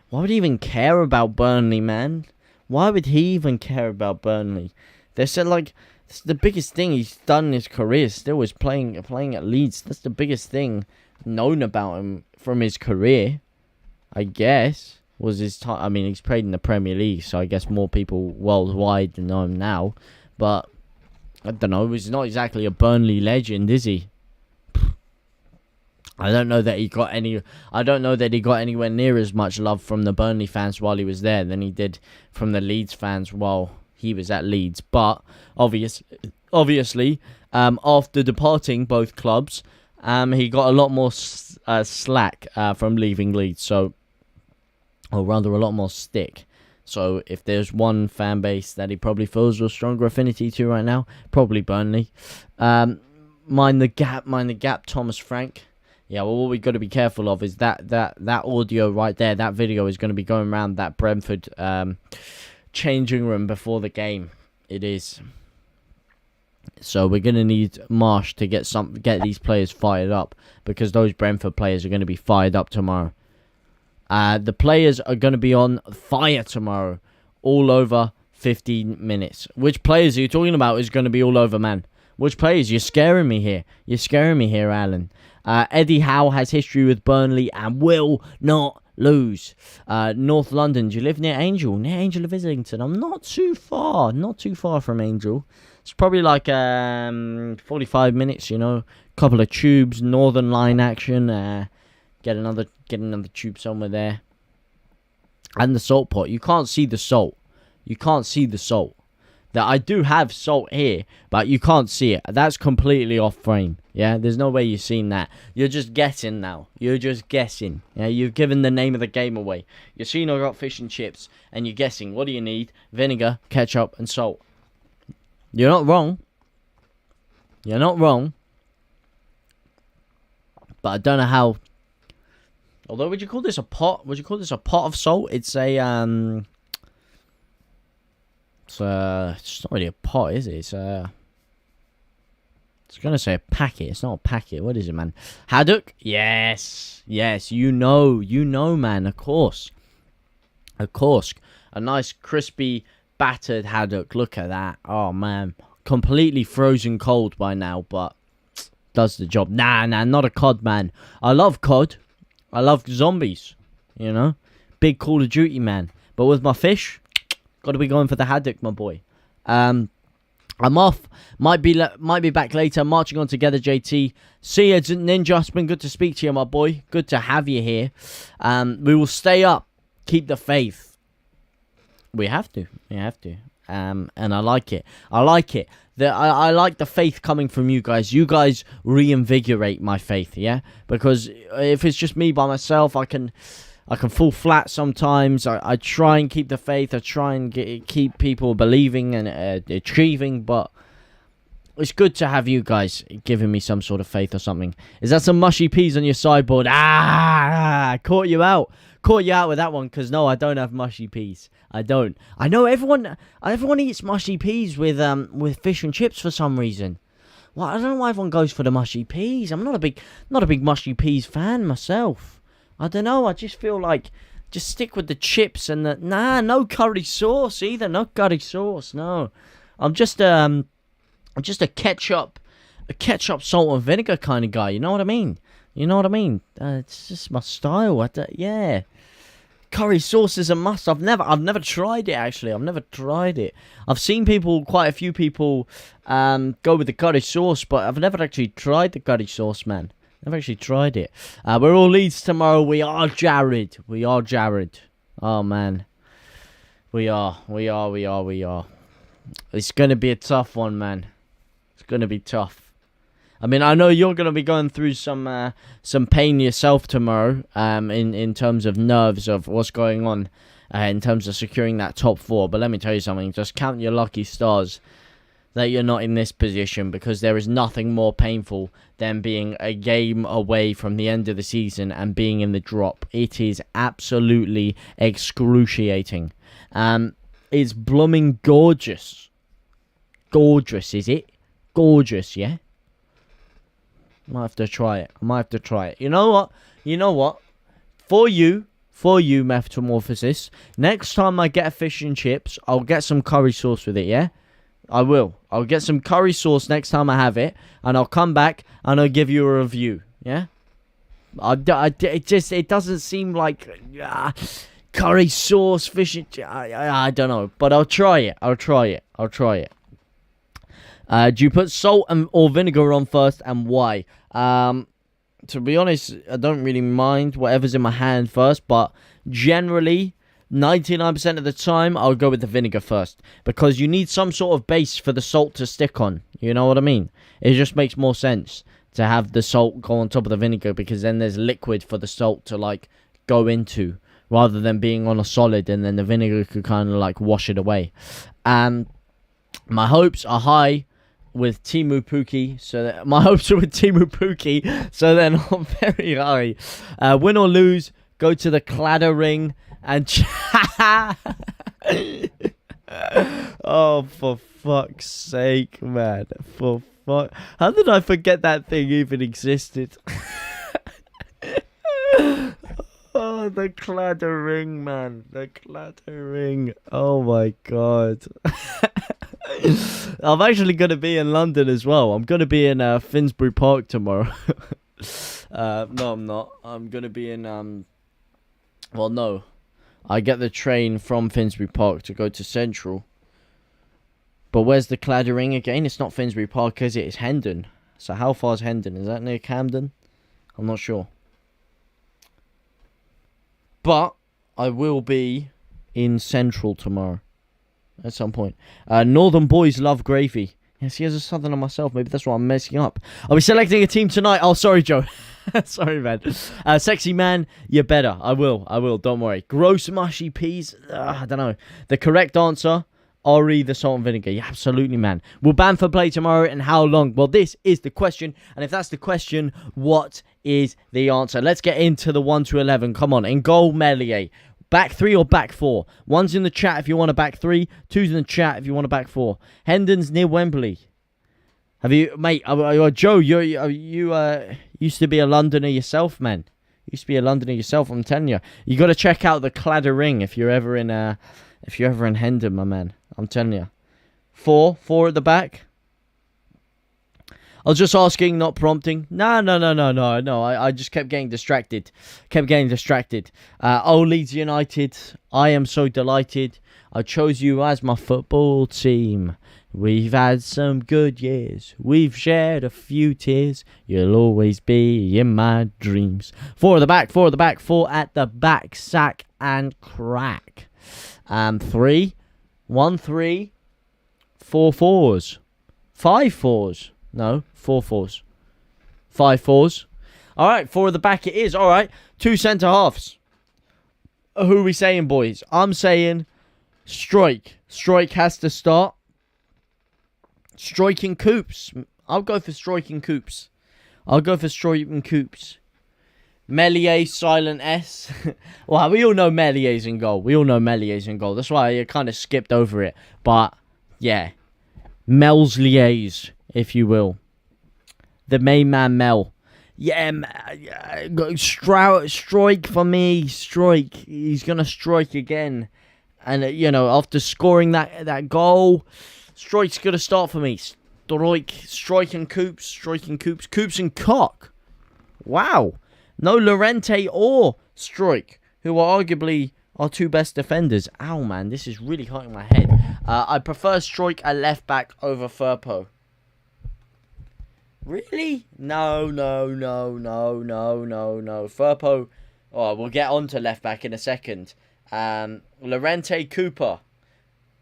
S1: why would he even care about Burnley, man? Why would he even care about Burnley? They said, like, it's the biggest thing he's done in his career still is playing at Leeds. That's the biggest thing known about him from his career, I guess. Was his time. I mean, he's played in the Premier League, so I guess more people worldwide know him now. But I don't know. He's not exactly a Burnley legend, is he? I don't know that he got any. I don't know that he got anywhere near as much love from the Burnley fans while he was there than he did from the Leeds fans while he was at Leeds. But obviously, after departing both clubs, he got a lot more slack from leaving Leeds. So. Or rather, a lot more stick. So, if there's one fan base that he probably feels a stronger affinity to right now, probably Burnley. Mind the gap, Thomas Frank. Yeah, well, what we've got to be careful of is that audio right there, that video is going to be going around that Brentford changing room before the game. It is. So, we're going to need Marsh to get these players fired up, because those Brentford players are going to be fired up tomorrow. The players are going to be on fire tomorrow, all over 15 minutes. Which players are you talking about is going to be all over, man? Which players? You're scaring me here. You're scaring me here, Alan. Eddie Howe has history with Burnley and will not lose. North London. Do you live near Angel? Near Angel of Islington. I'm not too far. Not too far from Angel. It's probably like 45 minutes, you know. Couple of tubes, Northern Line action. Get another tube somewhere there. And the salt pot. You can't see the salt. You can't see the salt. That I do have salt here, but you can't see it. That's completely off frame. Yeah, there's no way you've seen that. You're just guessing now. You're just guessing. Yeah, you've given the name of the game away. You're seeing I got fish and chips, and you're guessing. What do you need? Vinegar, ketchup, and salt. You're not wrong. You're not wrong. But I don't know how. Although, would you call this a pot? Would you call this a pot of salt? It's a it's not really a pot, is it? It's gonna say a packet. It's not a packet. What is it, man? Haddock? Yes, you know, man. Of course. A nice crispy battered haddock. Look at that. Oh man, completely frozen cold by now, but does the job. Nah, not a cod, man. I love cod. I love zombies, you know. Big Call of Duty, man. But with my fish, got to be going for the haddock, my boy. I'm off. Might be back later. Marching on together, JT. See you, Ninja. It's been good to speak to you, my boy. Good to have you here. We will stay up. Keep the faith. We have to. We have to. And I like it. I like it. I like the faith coming from you guys. You guys reinvigorate my faith, yeah? Because if it's just me by myself, I can fall flat sometimes. I try and keep the faith. I try and keep people believing and achieving, but it's good to have you guys giving me some sort of faith or something. Is that some mushy peas on your sideboard? Caught you out. Caught you out with that one, because no, I don't have mushy peas. I don't. I know everyone eats mushy peas with fish and chips for some reason. Well, I don't know why everyone goes for the mushy peas. I'm not a big mushy peas fan myself. I don't know. I just feel like just stick with the chips and no curry sauce either. No curry sauce. No, I'm just a ketchup salt and vinegar kind of guy. You know what I mean? It's just my style. Yeah. Curry sauce is a must. I've never tried it, actually. I've never tried it. I've seen quite a few people go with the curry sauce, but I've never actually tried the curry sauce, man. Never actually tried it. We're all Leeds tomorrow. We are Jared. Oh, man. We are. It's going to be a tough one, man. It's going to be tough. I mean, I know you're going to be going through some pain yourself tomorrow, in terms of nerves of what's going on, in terms of securing that top 4. But let me tell you something. Just count your lucky stars that you're not in this position, because there is nothing more painful than being a game away from the end of the season and being in the drop. It is absolutely excruciating. It's blooming gorgeous. Gorgeous, is it? Gorgeous, yeah? I might have to try it. You know what? For you, Metamorphosis, next time I get a fish and chips, I'll get some curry sauce with it, yeah? I will. I'll get some curry sauce next time I have it, and I'll come back and I'll give you a review, yeah? It doesn't seem like curry sauce, fish and chips. I don't know, but I'll try it. Do you put salt or vinegar on first, and why? To be honest, I don't really mind whatever's in my hand first, but generally, 99% of the time, I'll go with the vinegar first, because you need some sort of base for the salt to stick on. You know what I mean? It just makes more sense to have the salt go on top of the vinegar, because then there's liquid for the salt to go into, rather than being on a solid, and then the vinegar could kind of wash it away. My hopes are high with Timu Pukki, so that my hopes are with Timu Pukki, so they're not very high. Win or lose, go to the Cladder Ring and oh, for fuck's sake, man! How did I forget that thing even existed? Oh, the Cladder Ring, man. The Cladder Ring. Oh my god. I'm actually going to be in London as well. I'm going to be in Finsbury Park tomorrow. No, I'm not. I'm going to be in... Well, no. I get the train from Finsbury Park to go to Central. But where's the Cladder Ring again? It's not Finsbury Park, is it? It's Hendon. So how far is Hendon? Is that near Camden? I'm not sure. But I will be in Central tomorrow. At some point. Northern boys love gravy. Yes, he has a southerner myself. Maybe that's why I'm messing up. I'll be selecting a team tonight. Oh, sorry, Joe. Sorry, man. Sexy man, you're better. I will. Don't worry. Gross mushy peas. I don't know. The correct answer, Ori, the salt and vinegar. Yeah, absolutely, man. Will Bamford play tomorrow, and how long? Well, this is the question. And if that's the question, what is the answer? Let's get into the 1 to 11. Come on. In goal, Meslier. Back 3 or back 4? One's in the chat if you want a back 3. Two's in the chat if you want a back 4. Hendon's near Wembley. Have you, mate? Joe, you used to be a Londoner yourself, man. Used to be a Londoner yourself. I'm telling you, you got to check out the Cladder Ring if you're ever in Hendon, my man. I'm telling you. 4 at the back. I was just asking, not prompting. No. I just kept getting distracted. Oh, Leeds United, I am so delighted. I chose you as my football team. We've had some good years. We've shared a few tears. You'll always be in my dreams. 4 at the back. 4 at the back. Sack and crack. 3, 1 3, 4 4s, 5 4s. No, 4 4s, 5 4s. All right, 4 at the back it is. All right, 2 centre halves. Who are we saying, boys? I'm saying Strike. Strike has to start. Striking Coops. I'll go for striking Coops. Melier, silent S. Well, we all know Melier's in goal. That's why I kind of skipped over it. But, yeah. Mel's liaise, if you will. The main man, Mel. Yeah, strike for me. Strike. He's going to strike again. And, after scoring that goal, Strike's going to start for me. Striking Coops. Coops and Cock. Wow. No Llorente or Strike, who are arguably our 2 best defenders. Ow, man, this is really hurting my head. I prefer Strike at left back over Firpo. Really? No. Firpo. Oh, we'll get on to left back in a second. Llorente Cooper.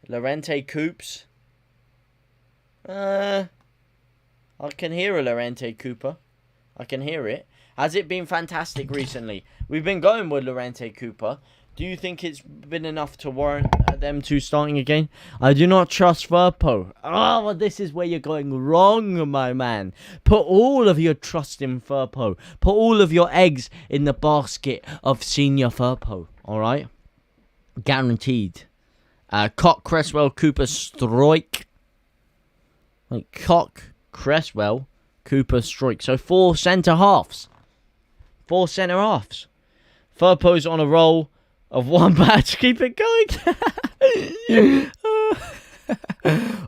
S1: Llorente Coops. I can hear a Llorente Cooper. I can hear it. Has it been fantastic recently? We've been going with Llorente Cooper. Do you think it's been enough to warrant them 2 starting again? I do not trust Firpo. Oh, well, this is where you're going wrong, my man. Put all of your trust in Firpo. Put all of your eggs in the basket of Senior Firpo. All right? Guaranteed. Cock, Cresswell, Cooper, Strike. Like, Cock, Cresswell, Cooper, Strike. So 4 centre halves. 4 centre halves. Firpo's on a roll of 1 match. Keep it going.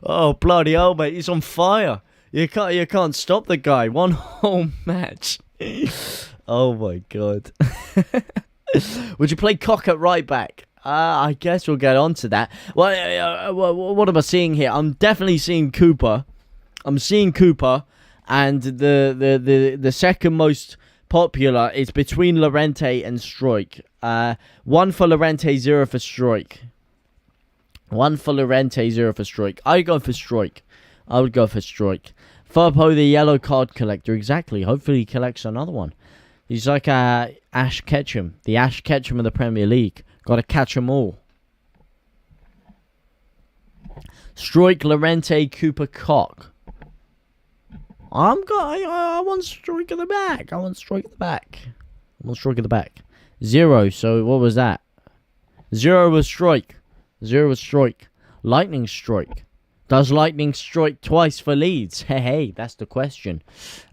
S1: Oh, bloody hell, mate. He's on fire. You can't stop the guy. 1 whole match. Oh, my God. Would you play Cock at right back? I guess we'll get on to that. Well, what am I seeing here? I'm definitely seeing Cooper. I'm seeing Cooper. And the second most popular is between Llorente and Strike. 1 for Llorente, 0 for Strike. 1 for Llorente, 0 for Strike. I would go for Strike. Firpo, the yellow card collector. Exactly. Hopefully he collects another one. He's like Ash Ketchum. The Ash Ketchum of the Premier League. Got to catch them all. Strike, Llorente, Cooper, Cock. I want Strike at the back. 0. So what was that? 0 was Strike. Lightning Strike. Does Lightning strike twice for Leeds? Hey, that's the question.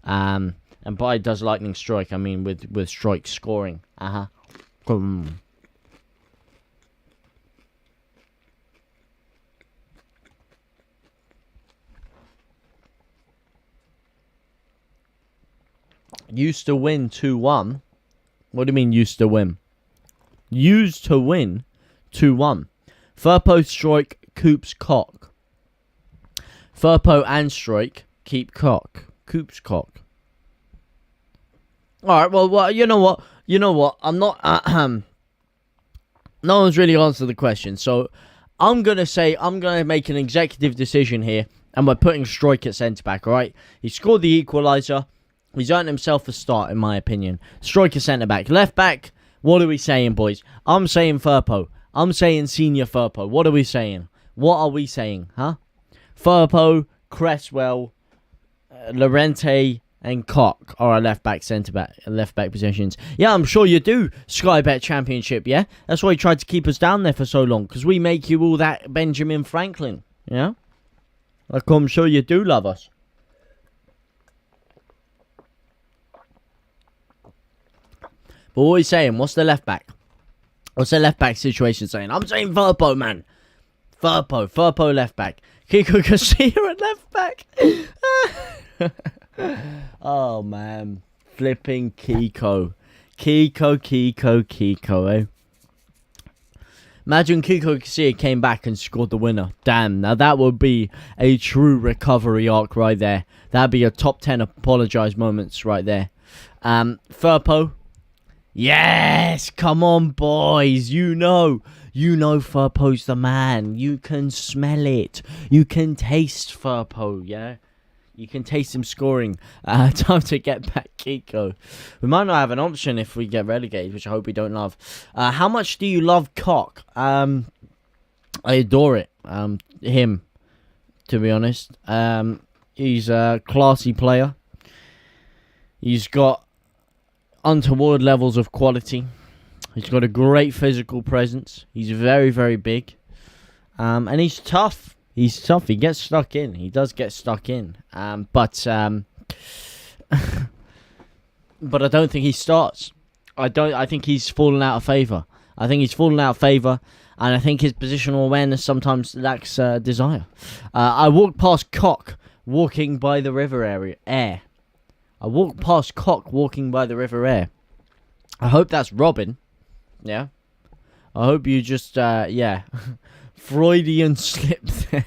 S1: And by does Lightning strike, I mean with Strike scoring. Used to win 2-1. What do you mean used to win? Used to win 2-1. Firpo, Strike, Coops, Cock. Firpo and Strike keep Cock. Coops, Cock. Alright, well, you know what? I'm not... no one's really answered the question. So, I'm going to make an executive decision here. And we're putting Strike at centre-back, alright? He scored the equaliser. He's earned himself a start, in my opinion. Striker centre-back. Left-back, what are we saying, boys? I'm saying Firpo. I'm saying Senior Firpo. What are we saying? Huh? Firpo, Cresswell, Llorente, and Cock are our left-back, left-back positions. Yeah, I'm sure you do, Sky Bet Championship, yeah? That's why you tried to keep us down there for so long, because we make you all that Benjamin Franklin, yeah? Like, I'm sure you do love us. But what are you saying? What's the left back? What's the left back situation saying? I'm saying Firpo, man. Firpo left back. Kiko Casilla at left back. Oh, man. Flipping Kiko. Kiko, eh? Imagine Kiko Casilla came back and scored the winner. Damn, now that would be a true recovery arc right there. That'd be a top 10 apologise moments right there. Firpo. Yes, come on, boys. You know Furpo's the man. You can smell it. You can taste Furpo, yeah? You can taste him scoring. Time to get back Kiko. We might not have an option if we get relegated, which I hope we don't love. How much do you love Cock? I adore it. Him, to be honest. He's a classy player. He's got untoward levels of quality. He's got a great physical presence. He's very, very big. And he's tough. He's tough. He gets stuck in. He does get stuck in. But I don't think he starts. I think he's fallen out of favour. And I think his positional awareness sometimes lacks desire. I walked past Cock walking by the river Air. I walked past Cock walking by the River Air. I hope that's Robin. Yeah. I hope you just, yeah. Freudian slip there.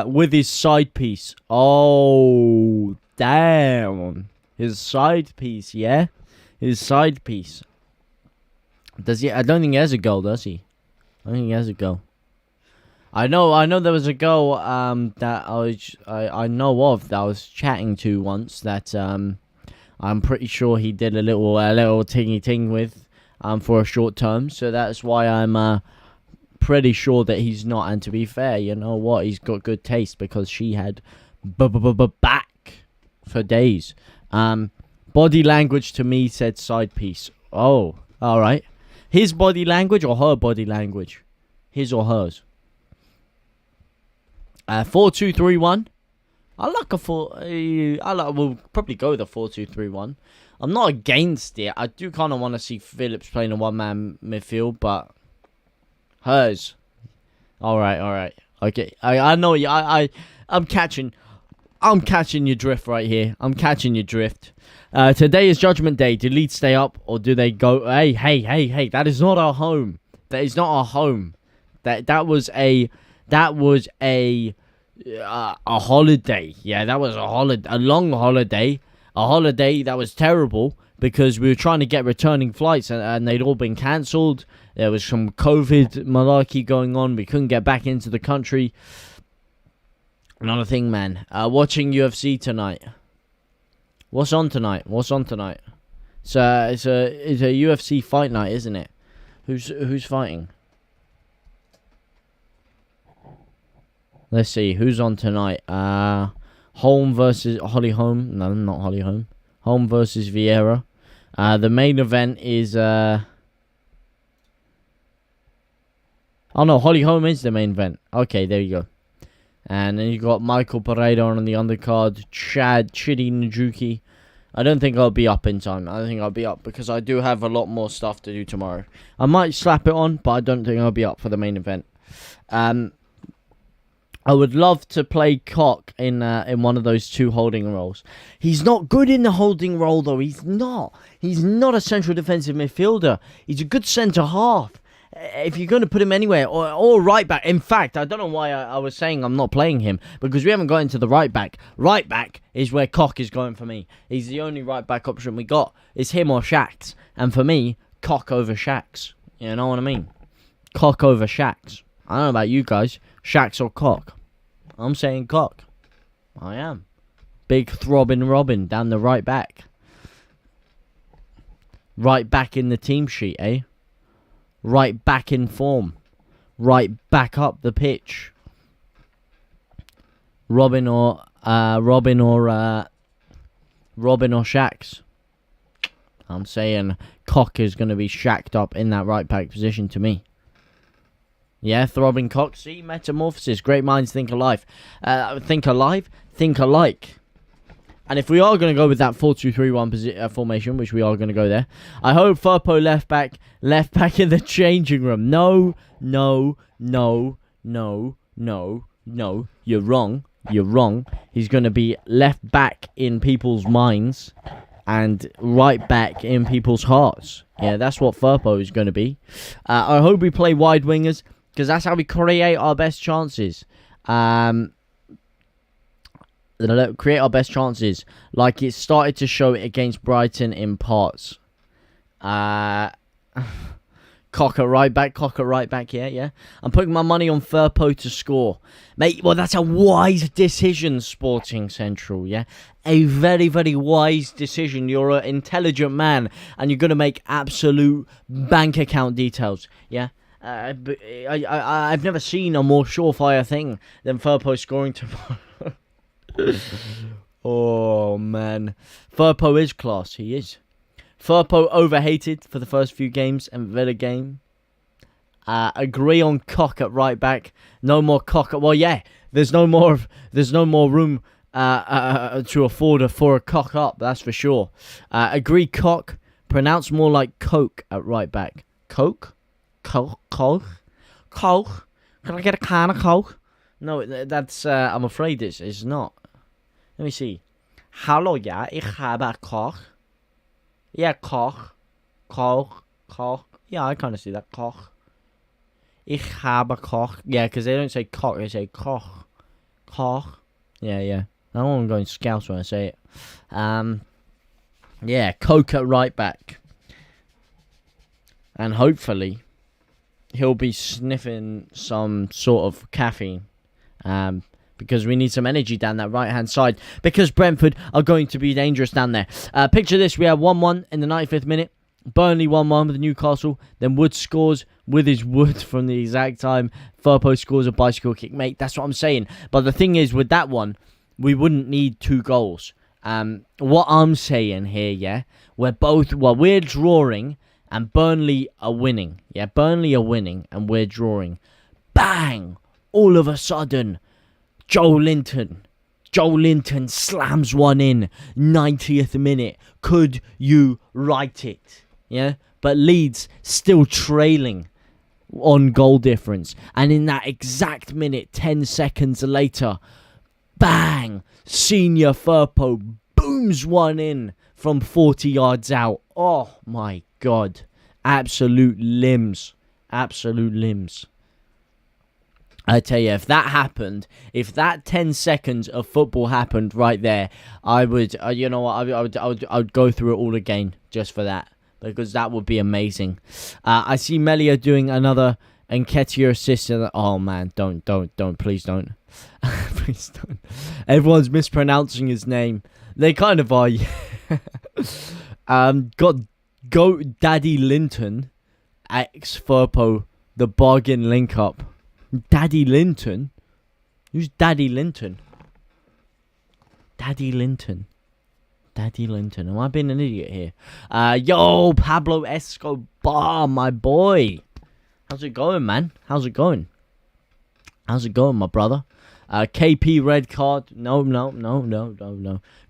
S1: With his side piece. Oh, damn. His side piece, yeah? His side piece. Does he? I don't think he has a goal, does he? I don't think he has a goal. I know there was a girl that I know of that I was chatting to once that I'm pretty sure he did a little tingy ting with for a short term, so that's why I'm pretty sure that he's not. And to be fair, you know what, he's got good taste because she had back for days. Body language to me said side piece. Oh, all right. His body language or her body language? His or hers? 4-2-3-1. I like a 4. We'll probably go with a 4-2-3-1. I'm not against it. I do kind of want to see Phillips playing a one-man midfield, but hers. All right. Okay, I know you. I'm catching your drift right here. I'm catching your drift. Today is Judgment Day. Do Leeds stay up or do they go? Hey. That is not our home. That is not our home. That was a holiday. Yeah, that was a long holiday. A holiday that was terrible because we were trying to get returning flights and they'd all been cancelled. There was some COVID malarkey going on. We couldn't get back into the country. Another thing, man. Watching UFC tonight. What's on tonight? It's a UFC fight night, isn't it? Who's fighting? Let's see, who's on tonight? Holm versus Holly Holm. No, not Holly Holm. Holm versus Vieira. The main event is... Oh no, Holly Holm is the main event. Okay, there you go. And then you got Michael Pereira on the undercard. Chidi Njuki. I don't think I'll be up in time. I don't think I'll be up because I do have a lot more stuff to do tomorrow. I might slap it on, but I don't think I'll be up for the main event. I would love to play Cock in one of those two holding roles. He's not good in the holding role, though. He's not a central defensive midfielder. He's a good centre-half. If you're going to put him anywhere, or right back. In fact, I don't know why I was saying I'm not playing him, because we haven't got into the right back. Right back is where Cock is going for me. He's the only right back option we got. It's him or Shaxs. And for me, Cock over Shaxs. You know what I mean? Cock over Shaxs. I don't know about you guys. Shaxs or Cock? I'm saying Cock. I am. Big throbbing Robin down the right back. Right back in the team sheet, eh? Right back in form. Right back up the pitch. Robin or Shaxs. I'm saying Cock is going to be shacked up in that right back position to me. Yeah, throbbing Cock. See, metamorphosis. Great minds think alike. Think alike. And if we are going to go with that 4-2-3-1 formation, which we are going to go there, I hope Firpo left back in the changing room. No. You're wrong. He's going to be left back in people's minds and right back in people's hearts. Yeah, that's what Firpo is going to be. I hope we play wide wingers, because that's how we create our best chances. Create our best chances. Like it started to show it against Brighton in parts. Cock at right back, yeah. I'm putting my money on Firpo to score. Mate, well, that's a wise decision, Sporting Central, yeah? A very, very wise decision. You're an intelligent man, and you're going to make absolute bank account details, yeah? I've never seen a more surefire thing than Firpo scoring tomorrow. Oh, man. Firpo is class, he is. Firpo overhated for the first few games and Villa game. Agree on Cock at right back. No more Cock at... Well, yeah, there's no more room to afford for a Cock up, that's for sure. Agree Cock. Pronounce more like Coke at right back. Coke? Coke? Coke? Can I get a can of Coke? No, that's... I'm afraid it's not. Let me see. Hallo, ja, ich habe Coke. Yeah, Koch. Yeah, I kind of see that. Koch. Ich habe Koch. Yeah, because they don't say cock, they say Koch. Koch. Yeah. I don't want to go in Scouse when I say it. Yeah, Coke at right back. And hopefully, he'll be sniffing some sort of caffeine. Because we need some energy down that right-hand side. Because Brentford are going to be dangerous down there. Picture this. We have 1-1 in the 95th minute. Burnley 1-1 with Newcastle. Then Wood scores with his wood from the exact time. Firpo scores a bicycle kick. Mate, that's what I'm saying. But the thing is, with that one, we wouldn't need 2 goals. What I'm saying here, yeah, we're drawing and Burnley are winning. Yeah, Burnley are winning and we're drawing. Bang! All of a sudden... Joe Linton slams one in, 90th minute. Could you write it? Yeah? But Leeds still trailing on goal difference. And in that exact minute, 10 seconds later, bang! Senior Firpo booms one in from 40 yards out. Oh my God. Absolute limbs. I tell you, if that happened, if that 10 seconds of football happened right there, I would, you know what, I would go through it all again just for that, because that would be amazing. I see Melia doing another Nketiah assist. Oh man, don't, please don't. Please don't. Everyone's mispronouncing his name. They kind of are. Go Daddy Linton, ex Firpo, the bargain link up. Daddy Linton? Who's Daddy Linton? Daddy Linton. Am I being an idiot here? Yo, Pablo Escobar, my boy. How's it going, man? How's it going, my brother? KP red card. No.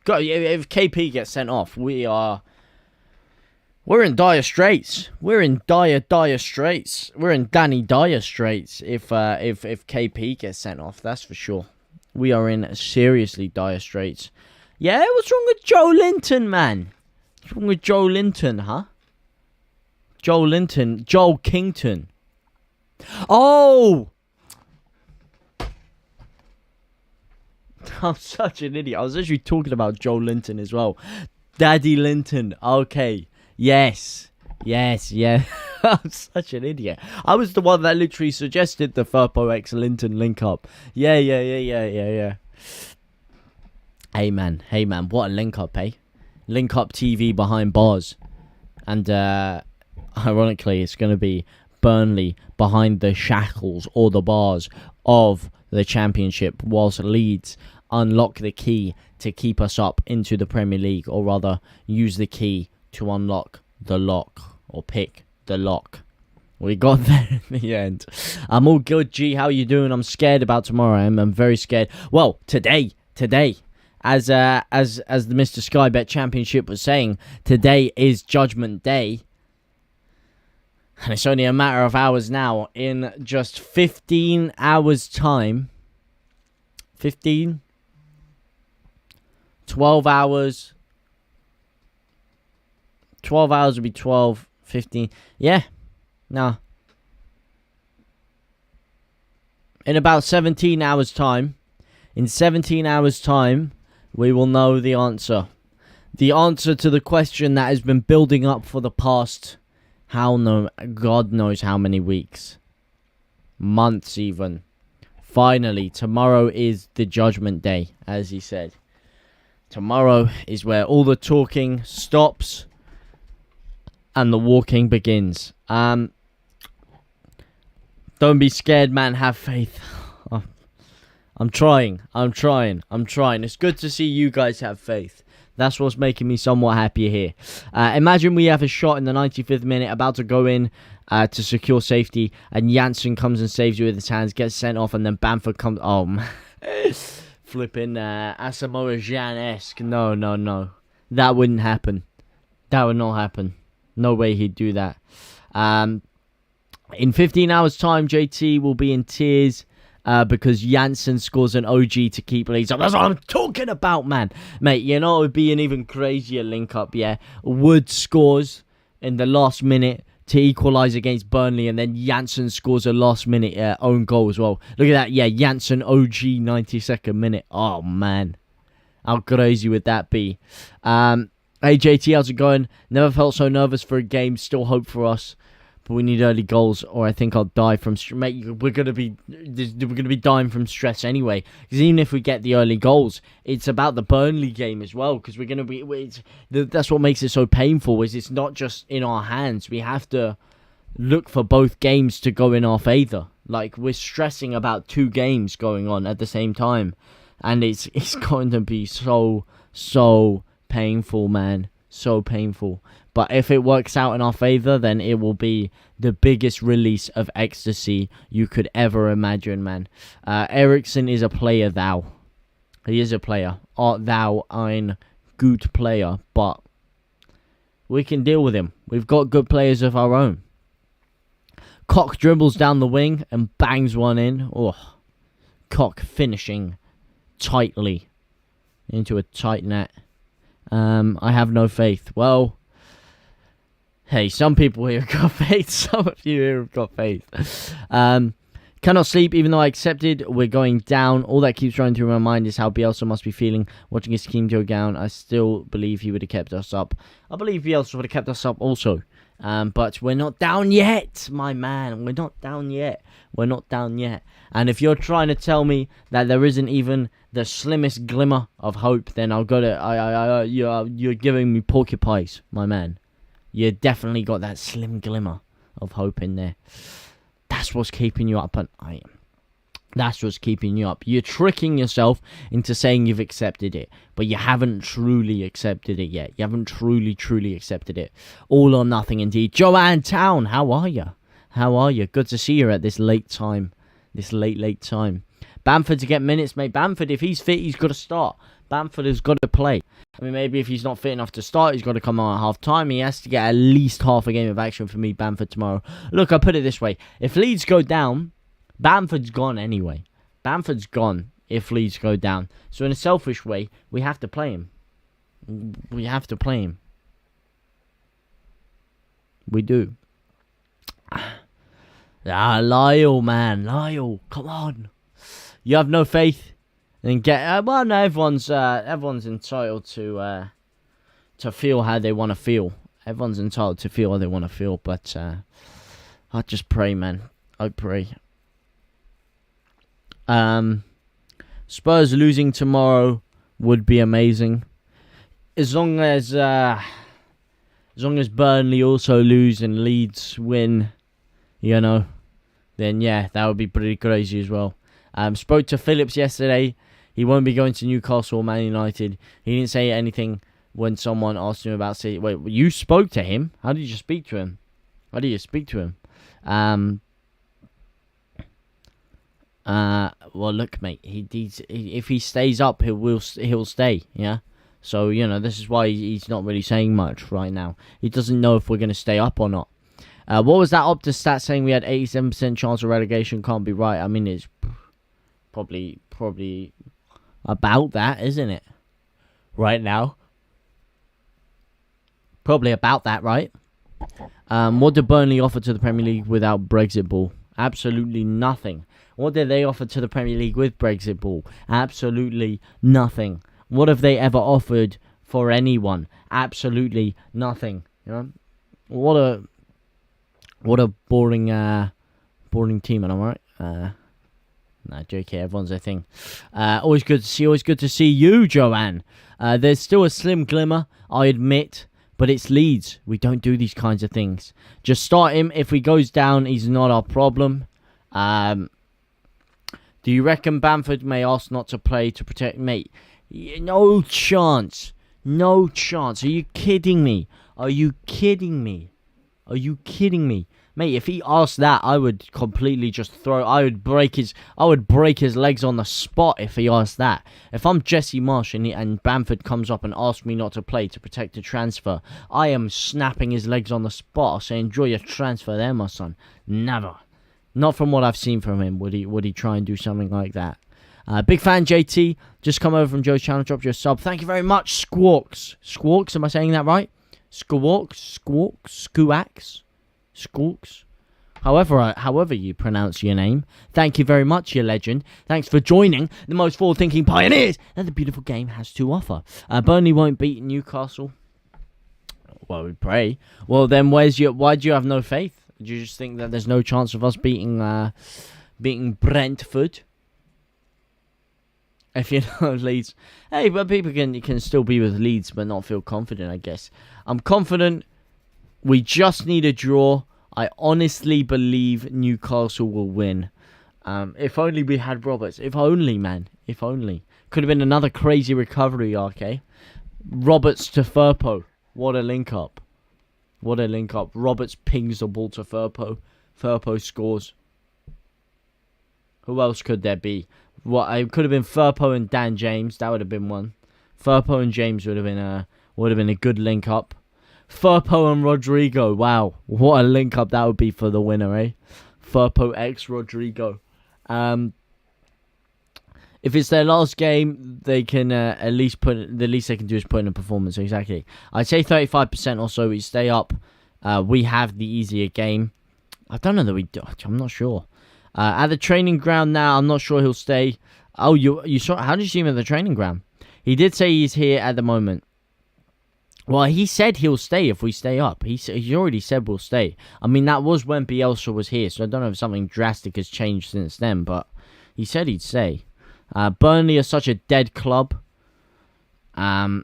S1: If KP gets sent off, we're in dire straits. We're in dire straits. We're in Danny Dyer straits if KP gets sent off, that's for sure. We are in seriously dire straits. Yeah, what's wrong with Joe Linton, man? What's wrong with Joe Linton, huh? Joel Kington. Oh! I'm such an idiot. I was actually talking about Joe Linton as well. Daddy Linton. Okay. Yes. I'm such an idiot. I was the one that literally suggested the Firpo X Linton link up. Yeah. Hey man, what a link up, eh? Link up TV behind bars. And ironically, it's going to be Burnley behind the shackles or the bars of the Championship, whilst Leeds unlock the key to keep us up into the Premier League, or rather use the key to unlock the lock, or pick the lock. We got there in the end. I'm all good, G. How you doing? I'm scared about tomorrow. I'm very scared. Well, today, as the Mr. Skybet Championship was saying, today is Judgment Day, and it's only a matter of hours now. In just 15 hours' time, 12 hours. 12 hours would be 12, 15. Yeah. No. In about 17 hours' time, In 17 hours' time, we will know the answer. The answer to the question that has been building up for the past, God knows how many weeks. Months even. Finally, tomorrow is the judgment day, as he said. Tomorrow is where all the talking stops and the walking begins. Don't be scared, man. Have faith. I'm trying. It's good to see you guys have faith. That's what's making me somewhat happier here. Imagine we have a shot in the 95th minute, about to go in to secure safety, and Janssen comes and saves you with his hands, gets sent off, and then Bamford comes... Oh, man. Flipping Asamoah Gyan-esque. No. That wouldn't happen. That would not happen. No way he'd do that. In 15 hours' time, JT will be in tears because Janssen scores an OG to keep Leeds up. That's what I'm talking about, man. Mate, you know it would be an even crazier link-up, yeah? Wood scores in the last minute to equalise against Burnley, and then Janssen scores a last-minute own goal as well. Look at that, yeah, Janssen OG 92nd minute. Oh, man. How crazy would that be? Hey, JT, how's it going? Never felt so nervous for a game. Still hope for us. But we need early goals, or I think I'll die from stress. Mate, we're gonna be dying from stress anyway. Because even if we get the early goals, it's about the Burnley game as well. Because we're gonna be. That's what makes it so painful. Is it's not just in our hands. We have to look for both games to go in our favour. Like, we're stressing about 2 games going on at the same time, and it's going to be so painful, man. So painful. But if it works out in our favour, then it will be the biggest release of ecstasy you could ever imagine, man. Eriksen is a player, thou. He is a player. Art thou ein gut player? But we can deal with him. We've got good players of our own. Koch dribbles down the wing and bangs one in. Oh, Koch finishing tightly into a tight net. I have no faith. Well... Hey, some people here have got faith. Some of you here have got faith. Cannot sleep even though I accepted we're going down. All that keeps running through my mind is how Bielsa must be feeling watching his team go down. I still believe he would have kept us up. I believe Bielsa would have kept us up also. But we're not down yet, my man. We're not down yet. And if you're trying to tell me that there isn't even the slimmest glimmer of hope, then I'll go to... You're giving me porcupines, my man. You definitely got that slim glimmer of hope in there. That's what's keeping you up. That's what's keeping you up. You're tricking yourself into saying you've accepted it, but you haven't truly accepted it yet. You haven't truly accepted it. All or nothing indeed. Joanne Town, how are you? Good to see you at this late time. This late time. Bamford to get minutes, mate. Bamford, if he's fit, he's got to start. Bamford has got to play. I mean, maybe if he's not fit enough to start, he's got to come on at half-time. He has to get at least half a game of action for me, Bamford, tomorrow. Look, I put it this way. If Leeds go down, Bamford's gone anyway. Bamford's gone if Leeds go down. So in a selfish way, we have to play him. We do. Lyle, man. Lyle, come on. You have no faith? And get well, no, everyone's entitled to feel how they want to feel. Everyone's entitled to feel how they want to feel, but I just pray, man. I pray. Spurs losing tomorrow would be amazing. As long as Burnley also lose and Leeds win, you know, then yeah, that would be pretty crazy as well. Spoke to Phillips yesterday. He won't be going to Newcastle or Man United. He didn't say anything when someone asked him about City. Wait, you spoke to him? How did you speak to him? Well, look, mate. If he stays up, he'll stay. Yeah. So this is why he's not really saying much right now. He doesn't know if we're going to stay up or not. What was that Opta stat saying we had 87% chance of relegation? Can't be right. I mean, it's probably about that, isn't it? Right now. Probably about that, right? What did Burnley offer to the Premier League without Brexit ball? Absolutely nothing. What did they offer to the Premier League with Brexit ball? Absolutely nothing. What have they ever offered for anyone? Absolutely nothing. You know, what a boring team, am I right? Nah, JK, everyone's a thing. Always good to see you, Joanne. There's still a slim glimmer, I admit, but it's Leeds. We don't do these kinds of things. Just start him. If he goes down, he's not our problem. Do you reckon Bamford may ask not to play to protect mate? No chance. No chance. Are you kidding me? Are you kidding me? Are you kidding me? Mate, if he asked that, I would completely just I would break his legs on the spot if he asked that. If I'm Jesse Marsh and Bamford comes up and asks me not to play to protect a transfer, I am snapping his legs on the spot. I'll say, enjoy your transfer there, my son. Never. Not from what I've seen from him would he try and do something like that. Big fan, JT. Just come over from Joe's channel, dropped you a sub. Thank you very much, Squawks. Squawks, am I saying that right? Squawks? Squawks. However you pronounce your name. Thank you very much, you legend. Thanks for joining the most forward-thinking pioneers that the beautiful game has to offer. Burnley won't beat Newcastle. Well, we pray. Well, then why do you have no faith? Do you just think that there's no chance of us beating Brentford? If you know Leeds. Hey, but people can still be with Leeds but not feel confident, I guess. I'm confident. We just need a draw. I honestly believe Newcastle will win. If only we had Roberts. If only, man. If only. Could have been another crazy recovery arc, eh? Roberts to Firpo. What a link-up. What a link-up. Roberts pings the ball to Firpo. Firpo scores. Who else could there be? It could have been Firpo and Dan James. That would have been one. Firpo and James would have been a good link-up. Firpo and Rodrigo. Wow. What a link-up that would be for the winner, eh? Firpo x Rodrigo. If it's their last game, they can the least they can do is put in a performance. Exactly. I'd say 35% or so. We stay up. We have the easier game. I don't know that we do. I'm not sure. At the training ground now, I'm not sure he'll stay. Oh, you saw? How did you see him at the training ground? He did say he's here at the moment. Well, he said he'll stay if we stay up. He's already said we'll stay. I mean, that was when Bielsa was here, so I don't know if something drastic has changed since then, but he said he'd stay. Burnley are such a dead club. You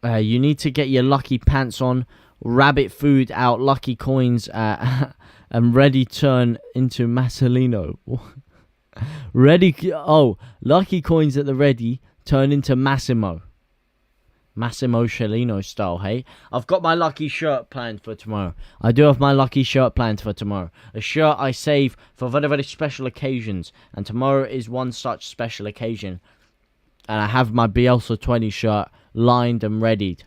S1: need to get your lucky pants on, rabbit food out, lucky coins, and ready turn into Marcelino. Lucky coins at the ready turn into Massimo. Massimo Cellino style, hey? I've got my lucky shirt planned for tomorrow. I do have my lucky shirt planned for tomorrow. A shirt I save for very, very special occasions. And tomorrow is one such special occasion. And I have my Bielsa 20 shirt lined and readied.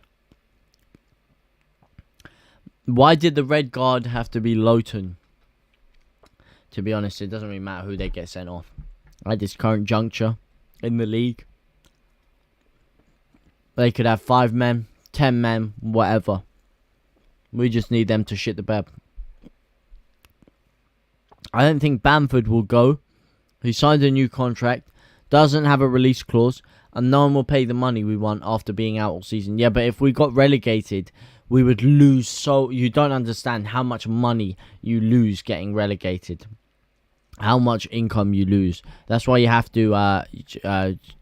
S1: Why did the red guard have to be Lowton? To be honest, it doesn't really matter who they get sent off. At this current juncture in the league, they could have 5 men, 10 men, whatever. We just need them to shit the bed. I don't think Bamford will go. He signed a new contract, doesn't have a release clause, and no one will pay the money we want after being out all season. Yeah, but if we got relegated, we would lose. So you don't understand how much money you lose getting relegated. How much income you lose. That's why you have to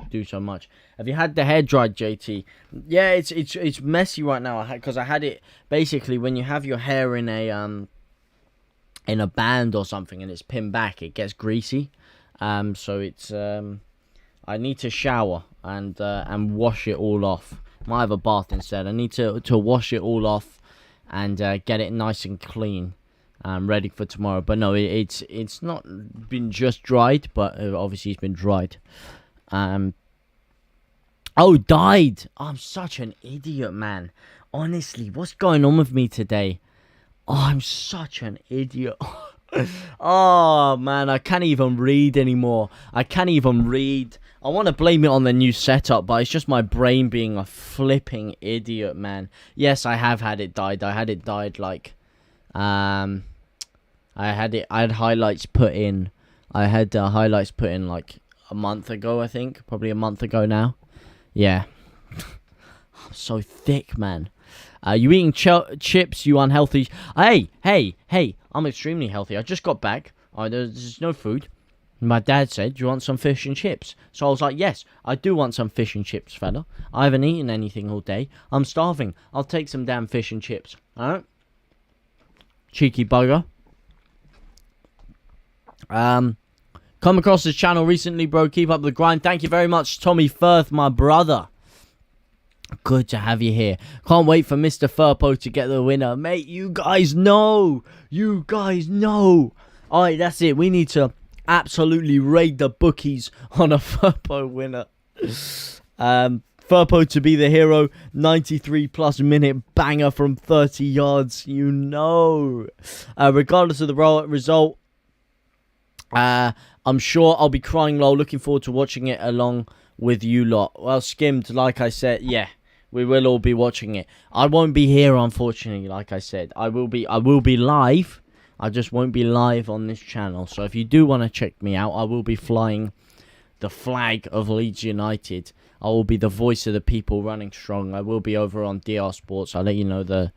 S1: do so much. Have you had the hair dried, JT? Yeah, it's messy right now. Because I had it basically when you have your hair in a band or something and it's pinned back, it gets greasy. So it's I need to shower and wash it all off. Might have a bath instead. I need to wash it all off and get it nice and clean. Ready for tomorrow. But no, it's not been just dried, but obviously it's been dried. Died. I'm such an idiot, man. Honestly, what's going on with me today? I'm such an idiot. Oh, man, I can't even read anymore. I can't even read. I want to blame it on the new setup, but it's just my brain being a flipping idiot, man. Yes, I have had it dyed. I had it dyed like... I had highlights put in I had highlights put in like a month ago, I think. Probably a month ago now. Yeah. I'm so thick, man. You eating chips, you unhealthy... Hey. I'm extremely healthy. I just got back. There's no food. My dad said, do you want some fish and chips? So I was like, yes, I do want some fish and chips, fella. I haven't eaten anything all day. I'm starving. I'll take some damn fish and chips. Alright? Cheeky bugger. Come across this channel recently, bro. Keep up the grind. Thank you very much, Tommy Firth, my brother. Good to have you here. Can't wait for Mr. Furpo to get the winner. Mate, you guys know. Alright, that's it. We need to absolutely raid the bookies on a Furpo winner. Furpo to be the hero. 93 plus minute banger from 30 yards. You know. Regardless of the result, I'm sure I'll be crying low. Looking forward to watching it along with you lot. Well, Skimmed, like I said, yeah, we will all be watching it. I won't be here, unfortunately, like I said. I will be live. I just won't be live on this channel. So if you do want to check me out, I will be flying the flag of Leeds United. I will be the voice of the people running strong. I will be over on DR Sports. I'll let you know the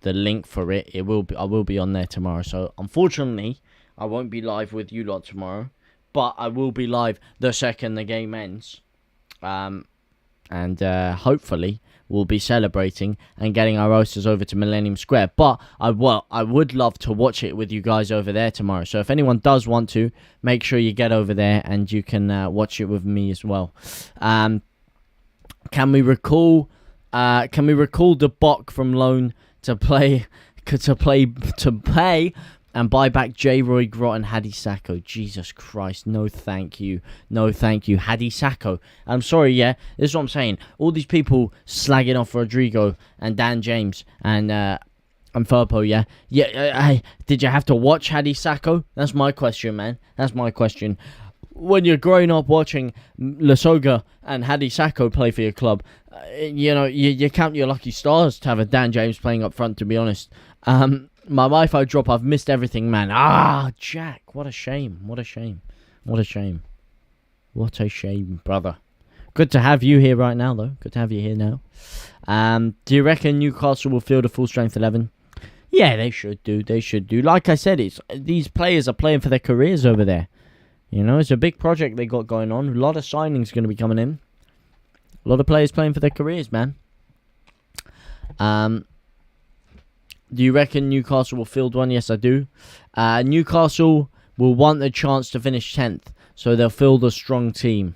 S1: link for it. I will be on there tomorrow. So unfortunately, I won't be live with you lot tomorrow. But I will be live the second the game ends. And hopefully we'll be celebrating and getting our roasters over to Millennium Square. But I would love to watch it with you guys over there tomorrow. So if anyone does want to, make sure you get over there and you can watch it with me as well. Can we recall the Bok from loan to pay and buy back J. Roy Grott and Hadi Sacco? Jesus Christ, no thank you. No thank you. Hadi Sacco. I'm sorry, yeah, this is what I'm saying. All these people slagging off Rodrigo and Dan James and Furpo, yeah? Yeah, did you have to watch Hadi Sacco? That's my question, man. That's my question. When you're growing up watching Lasoga and Hadi Sacco play for your club, you know, you count your lucky stars to have a Dan James playing up front, to be honest. My Wi-Fi drop, I've missed everything, man. Jack, what a shame. What a shame, brother. Good to have you here right now, though. Good to have you here now. Do you reckon Newcastle will field a full strength 11? Yeah, they should do. Like I said, these players are playing for their careers over there. You know, it's a big project they got going on. A lot of signings going to be coming in. A lot of players playing for their careers, man. Do you reckon Newcastle will field one? Yes, I do. Newcastle will want the chance to finish 10th, so they'll field a strong team.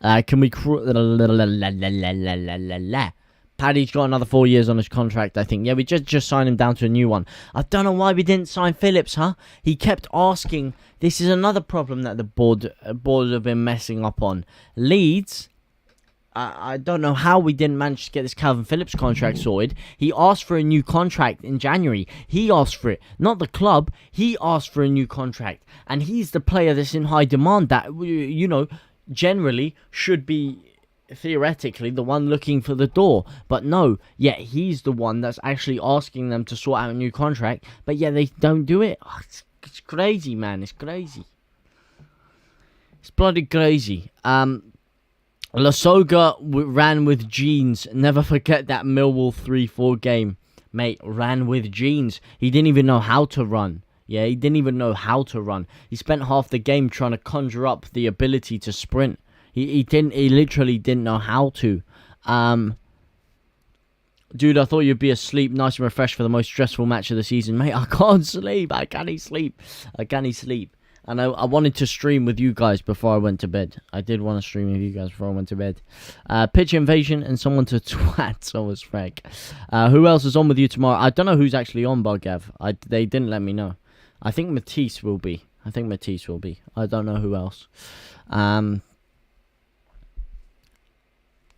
S1: Can we... Paddy's got another 4 years on his contract, I think. Yeah, we just signed him down to a new one. I don't know why we didn't sign Phillips, huh? He kept asking. This is another problem that the board have been messing up on. Leeds... I don't know how we didn't manage to get this Calvin Phillips contract sorted. He asked for a new contract in January. He asked for it, not the club. He asked for a new contract. And he's the player that's in high demand that, you know, generally should be, theoretically, the one looking for the door. But no, yeah, he's the one that's actually asking them to sort out a new contract. But yeah, they don't do it. It's crazy, man. It's crazy. It's bloody crazy. Lasoga ran with jeans. Never forget that Millwall 3-4 game. Mate, ran with jeans. He didn't even know how to run. Yeah, he didn't even know how to run. He spent half the game trying to conjure up the ability to sprint. He literally didn't know how to. Dude, I thought you'd be asleep, nice and refreshed for the most stressful match of the season. Mate, I can't sleep. I can't sleep. And I wanted to stream with you guys before I went to bed. I did want to stream with you guys before I went to bed. Pitch invasion and someone to twat. So was Frank. Who else is on with you tomorrow? I don't know who's actually on, Buggav. They didn't let me know. I think Matisse will be. I don't know who else.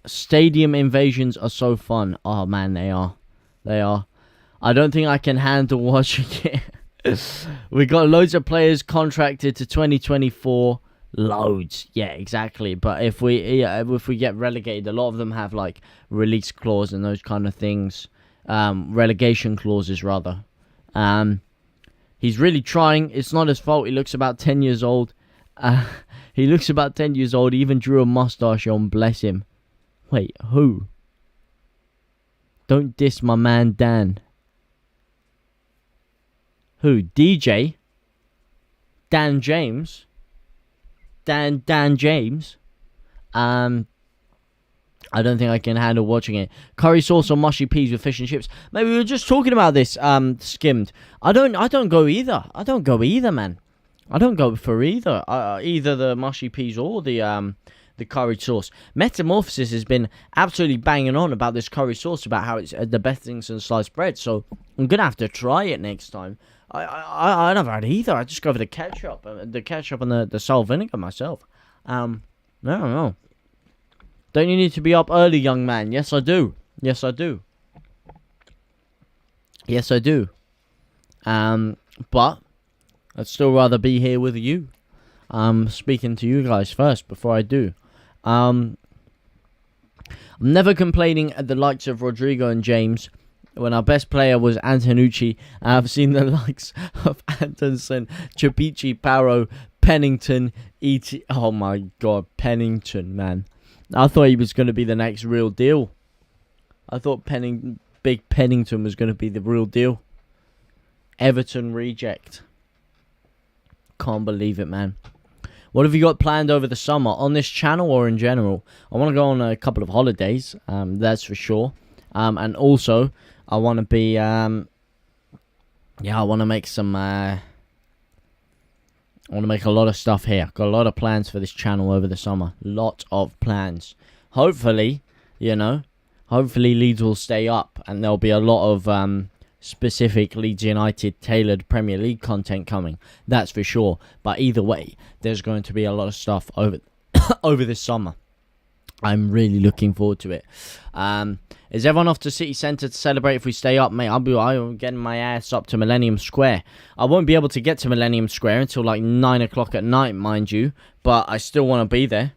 S1: Stadium invasions are so fun. Oh, man, they are. I don't think I can handle watching it. We got loads of players contracted to 2024. Loads, yeah, exactly. But if we get relegated, a lot of them have like release clause and those kind of things. Relegation clauses rather. He's really trying. It's not his fault. He looks about 10 years old. He looks about 10 years old. He even drew a mustache on. Bless him. Wait, who? Don't diss my man Dan. Who? DJ? Dan James? Dan James? I don't think I can handle watching it. Curry sauce or mushy peas with fish and chips. Maybe we were just talking about this, skimmed. I don't go either. I don't go either, man. I don't go for either. Either the mushy peas or the curry sauce. Metamorphosis has been absolutely banging on about this curry sauce, about how it's the best thing since sliced bread. So I'm gonna have to try it next time. I never had either. I just go for the ketchup and the salt vinegar myself. I don't know. Don't you need to be up early, young man? Yes, I do. Yes, I do. Yes, I do. But I'd still rather be here with you. Speaking to you guys first before I do. I'm never complaining at the likes of Rodrigo and James. When our best player was Antonucci, I've seen the likes of Antonsen, Chapichi, Paro, Pennington, E.T. Oh my god, Pennington, man. I thought he was going to be the next real deal. I thought Big Pennington was going to be the real deal. Everton reject. Can't believe it, man. What have you got planned over the summer? On this channel or in general? I want to go on a couple of holidays. That's for sure. And also, I want to be... I want to make some... I want to make a lot of stuff here. Got a lot of plans for this channel over the summer. Lot of plans. Hopefully, hopefully Leeds will stay up. And there'll be a lot of specific Leeds United tailored Premier League content coming. That's for sure. But either way, there's going to be a lot of stuff over over this summer. I'm really looking forward to it. Is everyone off to City Centre to celebrate if we stay up, mate? I'm getting my ass up to Millennium Square. I won't be able to get to Millennium Square until like 9 o'clock at night, mind you. But I still want to be there.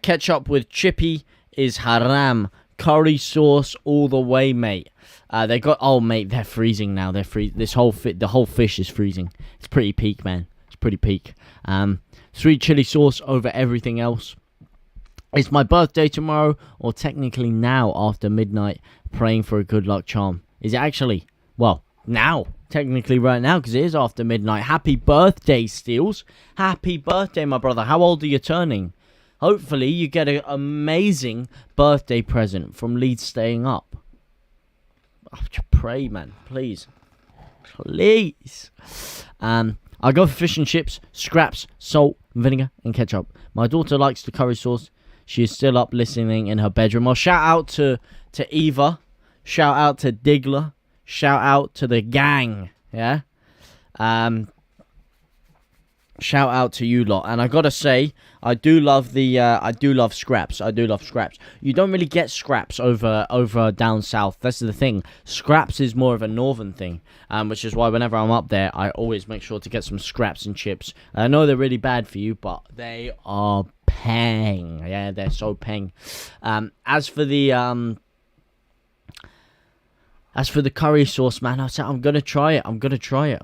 S1: Ketchup with chippy is haram. Curry sauce all the way, mate. They got... Oh, mate, they're freezing now. The whole fish is freezing. It's pretty peak, man. It's pretty peak. Sweet chili sauce over everything else. It's my birthday tomorrow, or technically now after midnight, praying for a good luck charm. Is it actually? Well, now. Technically right now, because it is after midnight. Happy birthday, Steels. Happy birthday, my brother. How old are you turning? Hopefully you get an amazing birthday present from Leeds staying up. Pray, man. Please. Please. I go for fish and chips, scraps, salt, vinegar, and ketchup. My daughter likes the curry sauce. She is still up listening in her bedroom. Well, shout out to Eva. Shout out to Diggler. Shout out to the gang. Yeah? Shout out to you lot. And I gotta say, I do love scraps. You don't really get scraps over down south. That's the thing. Scraps is more of a northern thing. Which is why whenever I'm up there, I always make sure to get some scraps and chips. I know they're really bad for you, but they are peng. Yeah, they're so peng. As for the curry sauce, man, I'm going to try it. I'm going to try it,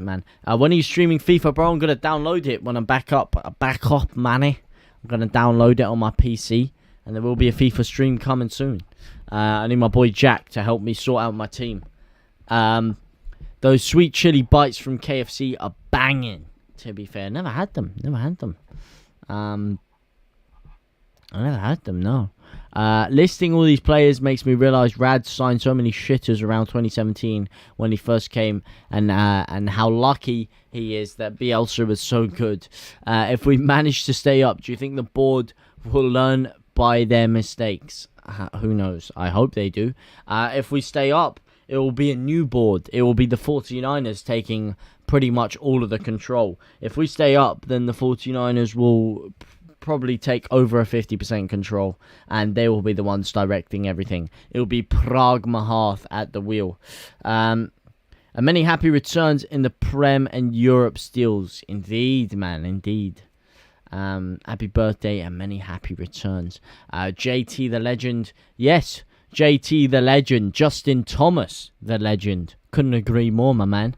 S1: man. When are you streaming FIFA, bro? I'm going to download it when I'm back up, manny. I'm going to download it on my PC. And there will be a FIFA stream coming soon. I need my boy Jack to help me sort out my team. Those sweet chili bites from KFC are banging, to be fair. Never had them. I never had them, no. Listing all these players makes me realise Rad signed so many shitters around 2017 when he first came, and how lucky he is that Bielsa was so good. If we manage to stay up, do you think the board will learn by their mistakes? Who knows? I hope they do. If we stay up, it will be a new board. It will be the 49ers taking pretty much all of the control. If we stay up, then the 49ers will probably take over a 50% control, and they will be the ones directing everything. It will be Prague Mahath at the wheel. And many happy returns in the Prem and Europe Steals. Indeed, man, indeed. Happy birthday and many happy returns. JT the legend. Yes, JT the legend. Justin Thomas the legend. couldn't agree more, my man.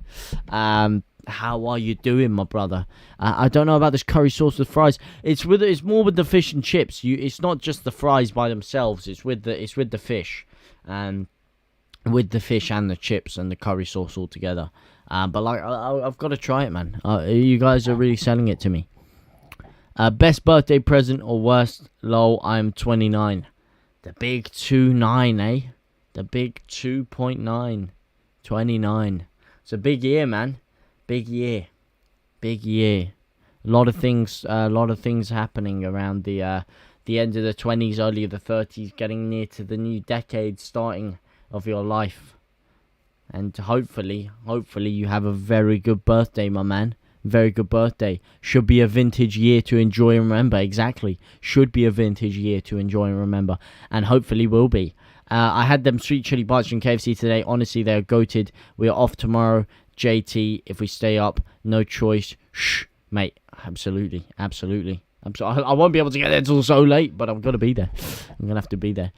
S1: How are you doing, my brother? I don't know about this curry sauce with fries. It's more with the fish and chips. It's not just the fries by themselves. It's with the fish, with the fish and the chips and the curry sauce all together. But like I've got to try it, man. You guys are really selling it to me. Best birthday present or worst? Lol, I'm 29. The big 2.9, eh? The big 2.9. 29. It's a big year, man. Big year. Big year. A lot of things happening around the end of the 20s, early of the 30s, getting near to the new decade starting of your life. And hopefully you have a very good birthday, my man. Very good birthday. Should be a vintage year to enjoy and remember. Exactly. Should be a vintage year to enjoy and remember. And hopefully will be. I had them sweet chili bites from KFC today. Honestly, they're goated. We're off tomorrow. JT, if we stay up, no choice. Shh, mate. Absolutely. I won't be able to get there till so late, but I'm going to be there. I'm going to have to be there.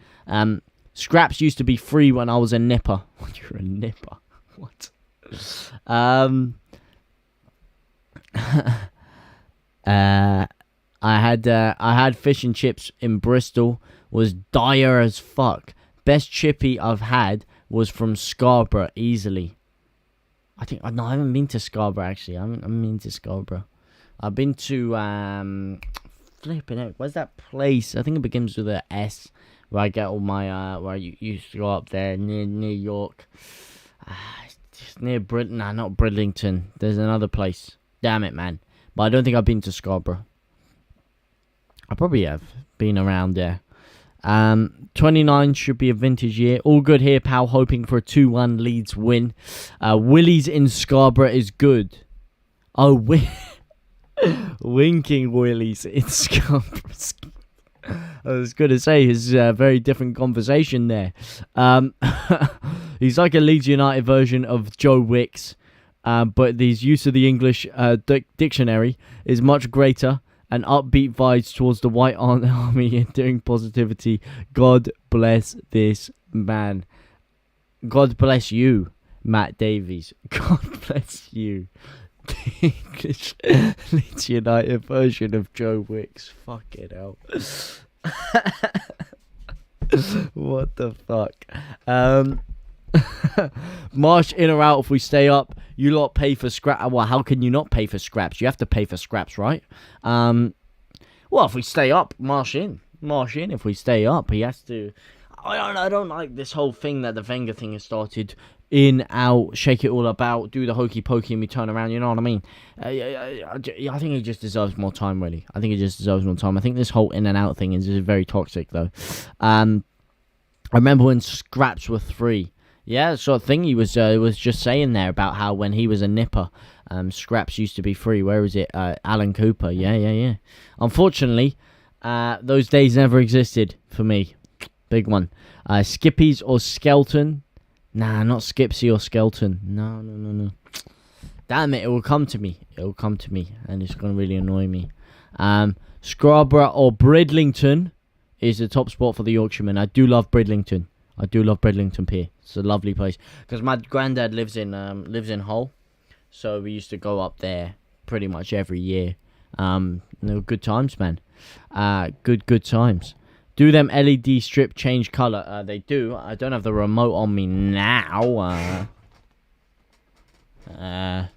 S1: Scraps used to be free when I was a nipper. You're a nipper. What? I had fish and chips in Bristol. Was dire as fuck. Best chippy I've had was from Scarborough, easily. I haven't been to Scarborough actually. I haven't been to Scarborough. I've been to flipping out. Where's that place? I think it begins with a S. Where I get all my where I used to go up there near York. Just near Bridlington. Nah, not Bridlington. There's another place. Damn it, man. But I don't think I've been to Scarborough. I probably have been around there. 29 should be a vintage year. All good here, pal. Hoping for a 2-1 Leeds win. Willie's in Scarborough is good. Oh, winking Willie's in Scarborough. I was going to say, it's a very different conversation there. He's like a Leeds United version of Joe Wicks. But his use of the English dictionary is much greater and upbeat vibes towards the White Army and doing positivity. God bless this man. God bless you, Matt Davies. God bless you. The English Leeds United version of Joe Wicks. Fucking hell. What the fuck? Marsh in or out if we stay up. You lot pay for scraps. Well, how can you not pay for scraps? You have to pay for scraps, right? Well, if we stay up, Marsh in if we stay up. He has to. I don't like this whole thing that the Wenger thing has started. In, out, shake it all about, do the hokey pokey and we turn around, you know what I mean? I think he just deserves more time, really. I think he just deserves more time. I think this whole in and out thing is very toxic, though. I remember when scraps were free. Yeah, the sort of thing he was just saying there about how when he was a nipper, scraps used to be free. Where is it? Alan Cooper. Yeah. Unfortunately, those days never existed for me. Big one. Skippies or Skelton? Nah, not Skipsy or Skelton. No. Damn it, it will come to me. And it's going to really annoy me. Scarborough or Bridlington is the top spot for the Yorkshiremen. I do love Bridlington. Pier. It's a lovely place. Because my granddad lives in Hull. So we used to go up there pretty much every year. They were good times, man. Good times. Do them LED strip change colour? They do. I don't have the remote on me now. There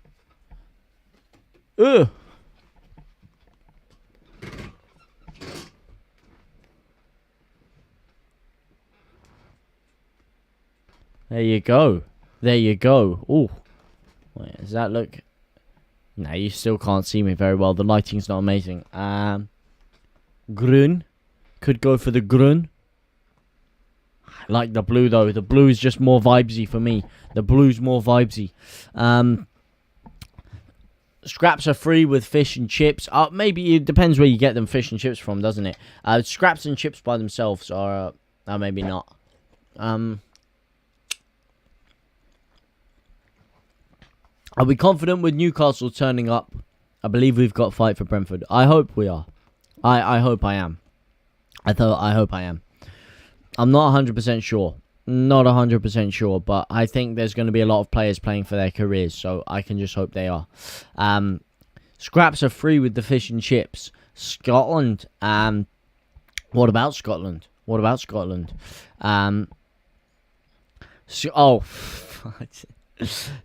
S1: you go. Ooh. Wait, does that look... No, you still can't see me very well. The lighting's not amazing. Grün. Could go for the grün. I like the blue, though. The blue is just more vibesy for me. The blue's more vibesy. Scraps are free with fish and chips. Maybe it depends where you get them fish and chips from, doesn't it? Scraps and chips by themselves are... maybe not. Are we confident with Newcastle turning up? I believe we've got a fight for Brentford. I hope we are. I hope I am. I hope I am. I'm not 100% sure. Not 100% sure, but I think there's going to be a lot of players playing for their careers, so I can just hope they are. Scraps are free with the fish and chips. Scotland. What about Scotland? What about Scotland? Oh,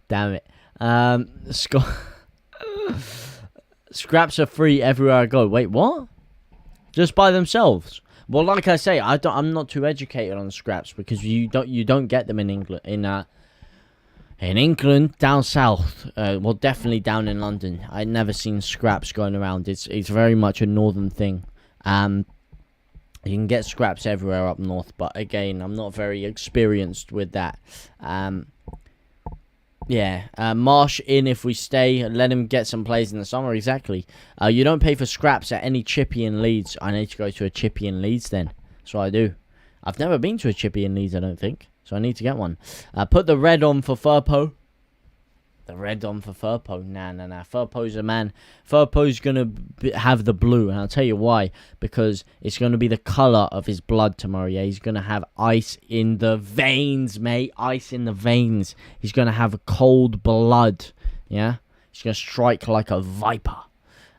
S1: damn it. Scraps are free everywhere I go. Wait, what? Just by themselves? Well, like I say, I'm not too educated on scraps because you don't get them in England. In England, down south, well, definitely down in London. I've never seen scraps going around. It's very much a northern thing. You can get scraps everywhere up north, but again, I'm not very experienced with that. Marsh in if we stay. Let him get some plays in the summer. Exactly. You don't pay for scraps at any chippy in Leeds. I need to go to a chippy in Leeds then. That's what I do. I've never been to a chippy in Leeds, I don't think. So I need to get one. Put the red on for Firpo. The red on for Firpo. Nah. Firpo's a man. Firpo's going to have the blue. And I'll tell you why. Because it's going to be the colour of his blood tomorrow. Yeah, he's going to have ice in the veins, mate. Ice in the veins. He's going to have cold blood. Yeah. He's going to strike like a viper.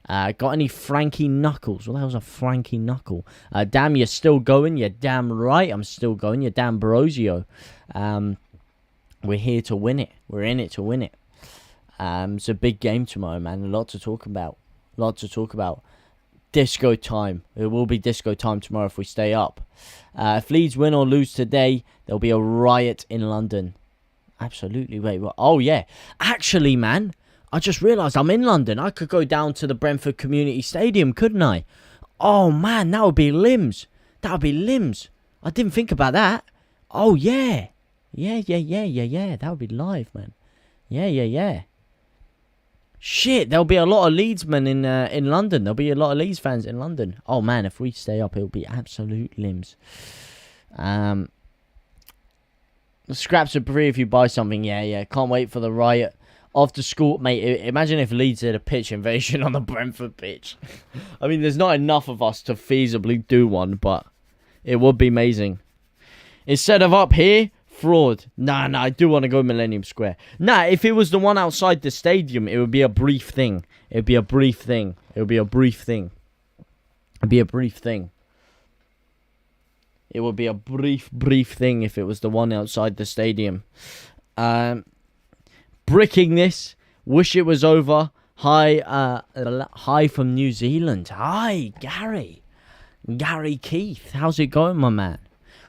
S1: Got any Frankie Knuckles? What the hell's a Frankie Knuckle? Damn, you're still going. You're damn right I'm still going. You're damn Brosio. We're here to win it. We're in it to win it. It's a big game tomorrow, man. A lot to talk about. Disco time. It will be disco time tomorrow if we stay up. If Leeds win or lose today, there'll be a riot in London. Absolutely. Wait, what? Oh, yeah. Actually, man, I just realised I'm in London. I could go down to the Brentford Community Stadium, couldn't I? Oh, man, that would be limbs. I didn't think about that. Oh, yeah. Yeah. That would be live, man. Yeah. Shit, there'll be a lot of Leedsmen in London. There'll be a lot of Leeds fans in London. Oh, man, if we stay up, it'll be absolute limbs. The scraps are free if you buy something. Yeah. Can't wait for the riot. After school, mate, imagine if Leeds did a pitch invasion on the Brentford pitch. I mean, there's not enough of us to feasibly do one, but it would be amazing. Instead of up here, fraud. Nah, I do want to go Millennium Square. Nah, if it was the one outside the stadium, it would be a brief thing. It would be a brief thing if it was the one outside the stadium. Bricking this. Wish it was over. Hi from New Zealand. Hi, Gary Keith. How's it going, my man?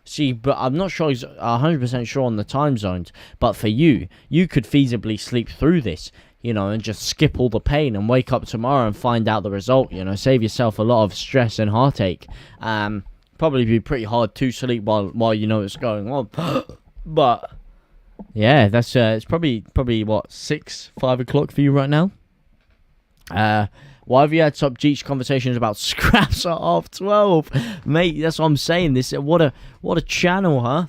S1: See, but I'm not sure, 100% sure on the time zones. But for you could feasibly sleep through this, and just skip all the pain and wake up tomorrow and find out the result. Save yourself a lot of stress and heartache. Probably be pretty hard to sleep while you know what's going on. But yeah, that's it's probably what 5 o'clock for you right now. Why have you had top Jeech conversations about scraps at 12:30, mate? That's what I'm saying. What a channel, huh?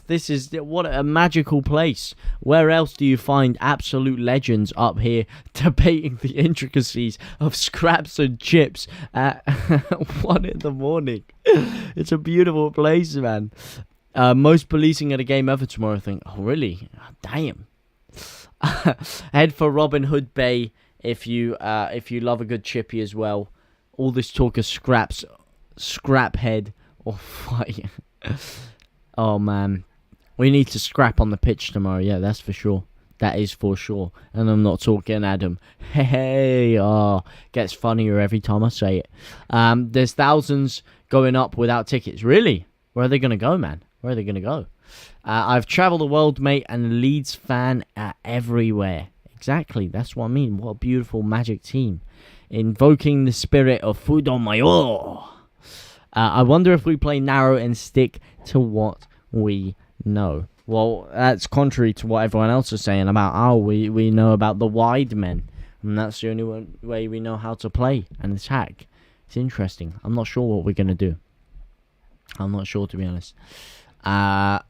S1: What a magical place. Where else do you find absolute legends up here debating the intricacies of scraps and chips at 1 a.m? It's a beautiful place, man. Most policing at a game ever tomorrow, I think. Oh, really? Oh, damn. Head for Robin Hood Bay if you love a good chippy as well. All this talk of scraps, scrap head or fight. Oh, man. We need to scrap on the pitch tomorrow. Yeah, that's for sure. That is for sure. And I'm not talking Adam. Hey, gets funnier every time I say it. There's thousands going up without tickets. Really? Where are they going to go, man? Where are they going to go? I've travelled the world, mate, and Leeds fan everywhere. Exactly, that's what I mean. What a beautiful magic team. Invoking the spirit of Fudon Mayor. I wonder if we play narrow and stick to what we know. Well, that's contrary to what everyone else is saying about, we know about the wide men. And that's the only way we know how to play and attack. It's interesting. I'm not sure what we're going to do. I'm not sure, to be honest. I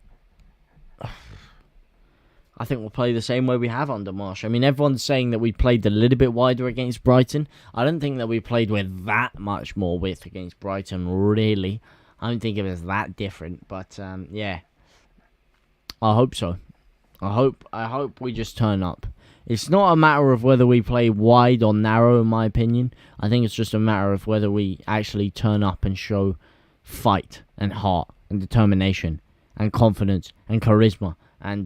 S1: think we'll play the same way we have under Marsh. I mean, everyone's saying that we played a little bit wider against Brighton. I don't think that we played with that much more width against Brighton, really. I don't think it was that different, but yeah. I hope so. I hope we just turn up. It's not a matter of whether we play wide or narrow, in my opinion. I think it's just a matter of whether we actually turn up and show fight and heart and determination and confidence and charisma and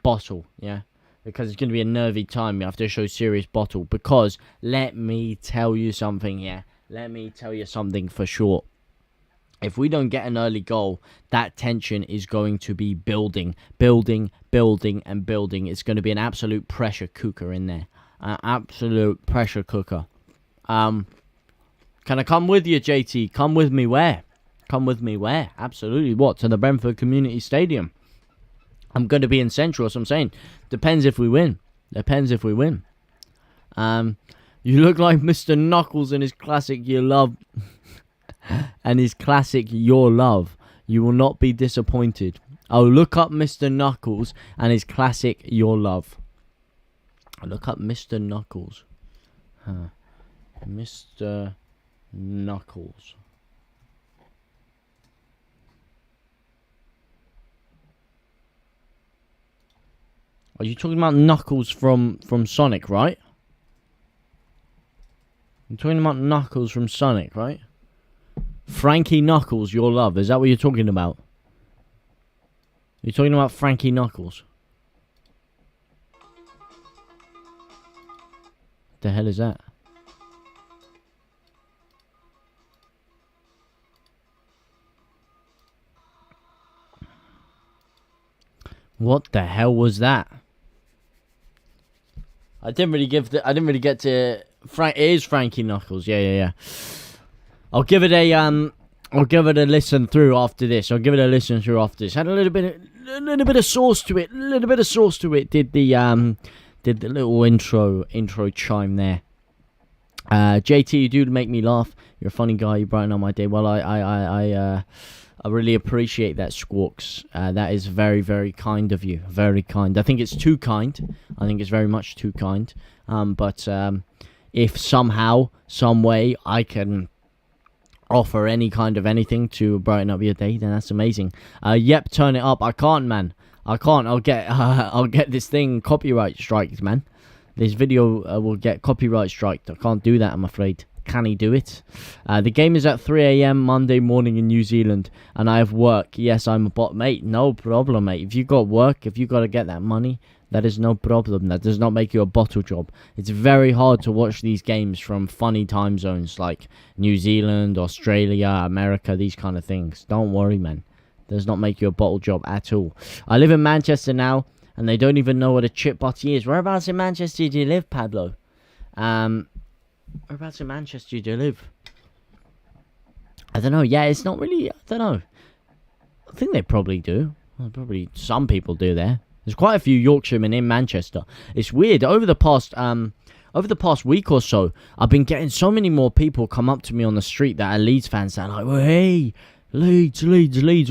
S1: bottle, yeah? Because it's going to be a nervy time. You have to show serious bottle. Because let me tell you something here. Let me tell you something for sure. If we don't get an early goal, that tension is going to be building. And building. It's going to be an absolute pressure cooker in there. An absolute pressure cooker. Can I come with you, JT? Come with me where? Come with me where? Absolutely. What? To the Brentford Community Stadium. I'm going to be in Central, so I'm saying. Depends if we win. Depends if we win. You look like Mr. Knuckles in his classic Your Love. And his classic Your Love. You will not be disappointed. Oh, look up Mr. Knuckles and his classic Your Love. Look up Mr. Knuckles. Mr. Knuckles. Are you talking about Knuckles from Sonic, right? You're talking about Knuckles from Sonic, right? Frankie Knuckles, Your Love. Is that what you're talking about? You're talking about Frankie Knuckles. What the hell is that? What the hell was that? I didn't really get to Frank. It is Frankie Knuckles. Yeah. I'll give it a listen through after this. Had a little bit of sauce to it. Did the little intro chime there. JT, you do make me laugh. You're a funny guy. You brighten up my day. Well, I really appreciate that, Squawks. That is very, very kind of you. Very kind. I think it's too kind. I think it's very much too kind. But if somehow, some way, I can offer any kind of anything to brighten up your day, then that's amazing. Yep, turn it up. I can't, man. I can't. I'll get this thing copyright striked, man. This video will get copyright striked. I can't do that, I'm afraid. Can he do it? The game is at 3 a.m. Monday morning in New Zealand, and I have work. Yes, I'm a bot, mate. No problem, mate. If you got work, if you got to get that money, that is no problem. That does not make you a bottle job. It's very hard to watch these games from funny time zones like New Zealand, Australia, America, these kind of things. Don't worry, man. Does not make you a bottle job at all. I live in Manchester now, and they don't even know what a chip butty is. Whereabouts in Manchester do you live, Pablo? Whereabouts in Manchester do you live? I don't know. Yeah, it's not really. I don't know. I think they probably do. Well, probably some people do there. There's quite a few Yorkshiremen in Manchester. It's weird. Over the past week or so, I've been getting so many more people come up to me on the street that are Leeds fans that are like, well, hey, Leeds,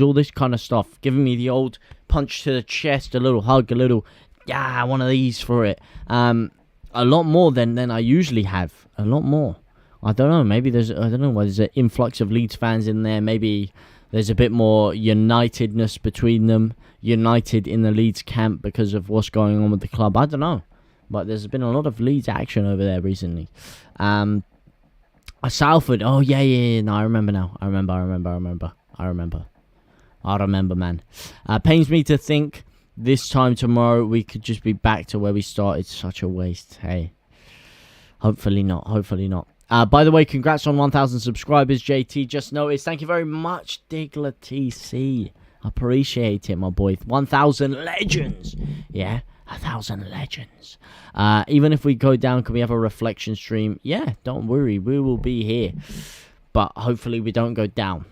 S1: all this kind of stuff. Giving me the old punch to the chest, a little hug, a little, yeah, one of these for it. A lot more than I usually have. A lot more. I don't know. Maybe there's an influx of Leeds fans in there. Maybe there's a bit more unitedness between them. United in the Leeds camp because of what's going on with the club. I don't know. But there's been a lot of Leeds action over there recently. Salford. Oh, yeah. No, I remember now. I remember, man. Pains me to think this time tomorrow we could just be back to where we started. Such a waste. Hey. Hopefully not. By the way, congrats on 1,000 subscribers, JT. Just noticed. Thank you very much, Digler TC. Appreciate it, my boy. 1,000 legends. Yeah, 1,000 legends. Even if we go down, can we have a reflection stream? Yeah, don't worry. We will be here. But hopefully we don't go down.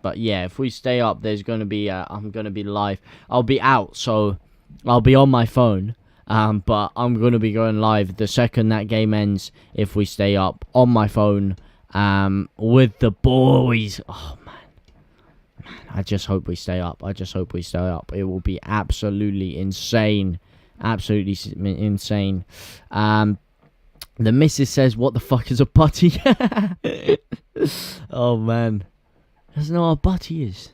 S1: But yeah, if we stay up, there's going to be... I'm going to be live. I'll be out, so I'll be on my phone. But I'm going to be going live the second that game ends if we stay up on my phone with the boys. Oh, man. I just hope we stay up. It will be absolutely insane. The missus says, what the fuck is a butty? Oh, man. Doesn't know what a butty is.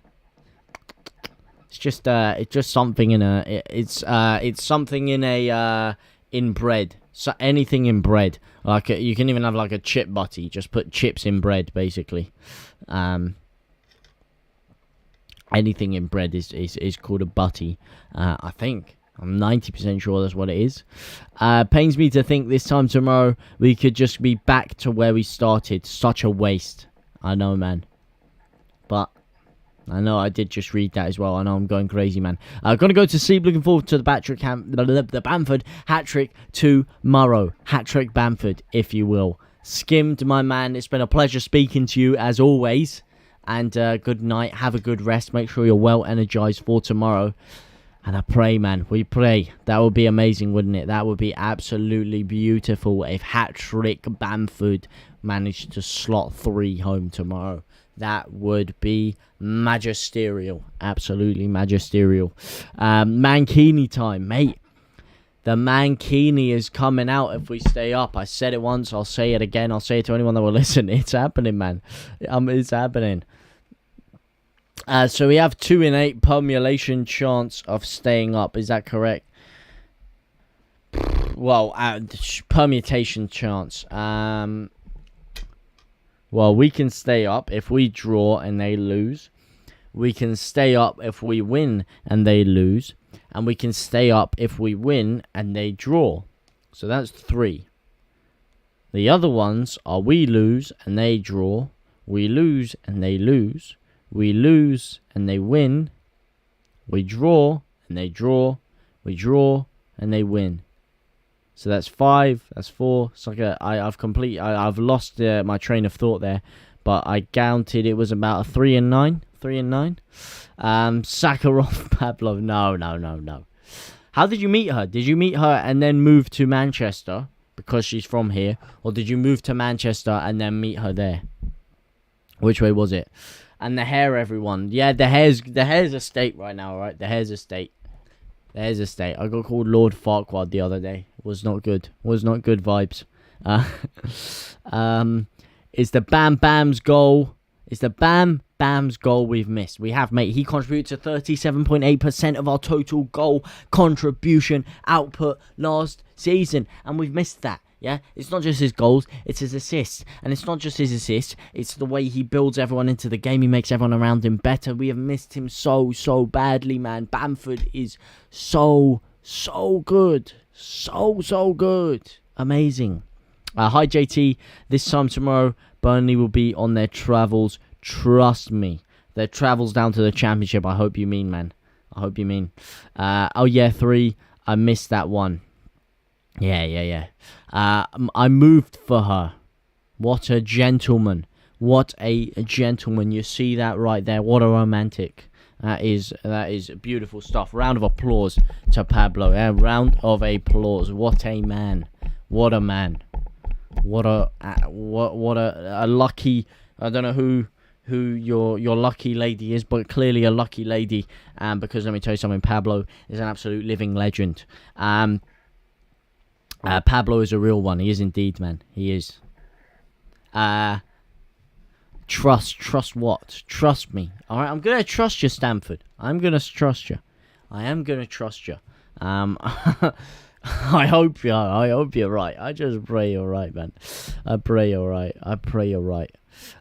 S1: It's just something in it's something in in bread. So anything in bread. Like you can even have like a chip butty. Just put chips in bread, basically. Anything in bread is called a butty. I think. I'm 90% sure that's what it is. Pains me to think this time tomorrow we could just be back to where we started. Such a waste. I know, man. But I know I did just read that as well. I know I'm going crazy, man. I'm going to go to sleep. Looking forward to the Bamford hat-trick tomorrow. Hat-trick Bamford, if you will. Skimmed, my man. It's been a pleasure speaking to you, as always. And good night. Have a good rest. Make sure you're well energized for tomorrow. And I pray, man, we pray. That would be amazing, wouldn't it? That would be absolutely beautiful if hat-trick Bamford managed to slot 3 home tomorrow. That would be magisterial. Absolutely magisterial. Mankini time, mate. The Mankini is coming out if we stay up. I said it once. I'll say it again. I'll say it to anyone that will listen. It's happening, man. It's happening. So we have 2 in 8 permutation chance of staying up. Is that correct? Well, permutation chance. Well, we can stay up if we draw and they lose. We can stay up if we win and they lose. And we can stay up if we win and they draw. So that's 3. The other ones are we lose and they draw. We lose and they lose. We lose and they win. We draw and they draw. We draw and they win. So that's 5. That's 4. It's like I've lost my train of thought there, but I counted it was about a 3 and 9. 3 and 9. Sakharov Pablo. No. How did you meet her? Did you meet her and then move to Manchester because she's from here, or did you move to Manchester and then meet her there? Which way was it? And the hair, everyone. Yeah, the hair's a state right now, right? The hair's a state. There's a state. I got called Lord Farquaad the other day. Was not good. Was not good vibes. Is the Bam Bam's goal? Is the Bam Bam's goal we've missed? We have, mate. He contributed to 37.8% of our total goal contribution output last season, and we've missed that. Yeah, it's not just his goals, it's his assists. And it's not just his assists, it's the way he builds everyone into the game. He makes everyone around him better. We have missed him so badly, man. Bamford is so good. So good. Amazing. Hi, JT. This time tomorrow, Burnley will be on their travels. Trust me. Their travels down to the Championship, I hope you mean, man. I hope you mean. Oh, yeah, 3. I missed that one. Yeah. I moved for her. What a gentleman. What a gentleman. You see that right there. What a romantic. That is beautiful stuff. Round of applause to Pablo. Round of applause. What a man. What a man. What a lucky. I don't know who your lucky lady is, but clearly a lucky lady. Because let me tell you something. Pablo is an absolute living legend. Pablo is a real one. He is indeed, man. He is. Trust what? Trust me. All right, I'm gonna trust you, Stamford. I'm gonna trust you. I am gonna trust you. I hope you're right. I just pray you're right, man. I pray you're right.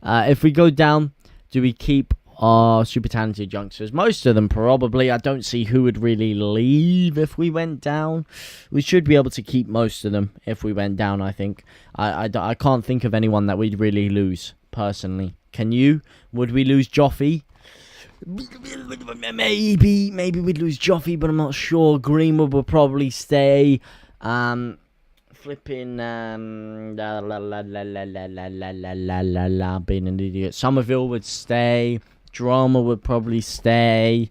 S1: If we go down, do we keep our super talented youngsters? Most of them probably. I don't see who would really leave if we went down. We should be able to keep most of them if we went down, I think. I can't think of anyone that we'd really lose, personally. Can you? Would we lose Joffy? Maybe we'd lose Joffy, but I'm not sure. Greenwood will probably stay. Being an idiot. Somerville would stay. Drama would probably stay.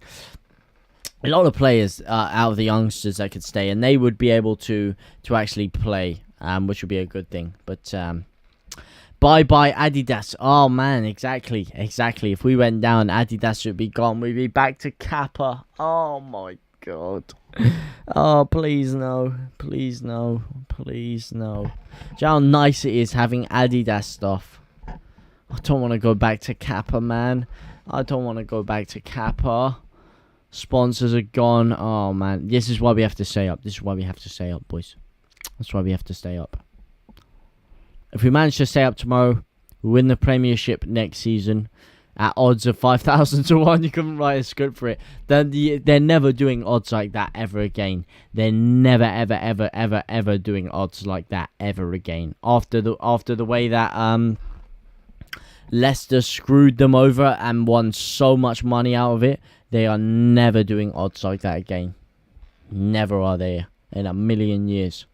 S1: A lot of players out of the youngsters that could stay, and they would be able to actually play, which would be a good thing. But bye Adidas. Oh man, exactly. If we went down, Adidas would be gone. We'd be back to Kappa. Oh my god. Oh, please no. Do you know how nice it is having Adidas stuff? I don't want to go back to Kappa, man. I don't want to go back to Kappa. Sponsors are gone. Oh, man. This is why we have to stay up. This is why we have to stay up, boys. That's why we have to stay up. If we manage to stay up tomorrow, we win the Premiership next season at odds of 5,000 to 1. You couldn't write a script for it. They're never doing odds like that ever again. They're never, ever, ever, ever, ever doing odds like that ever again. After the way that Leicester screwed them over and won so much money out of it, they are never doing odds like that again. Never are they in a million years.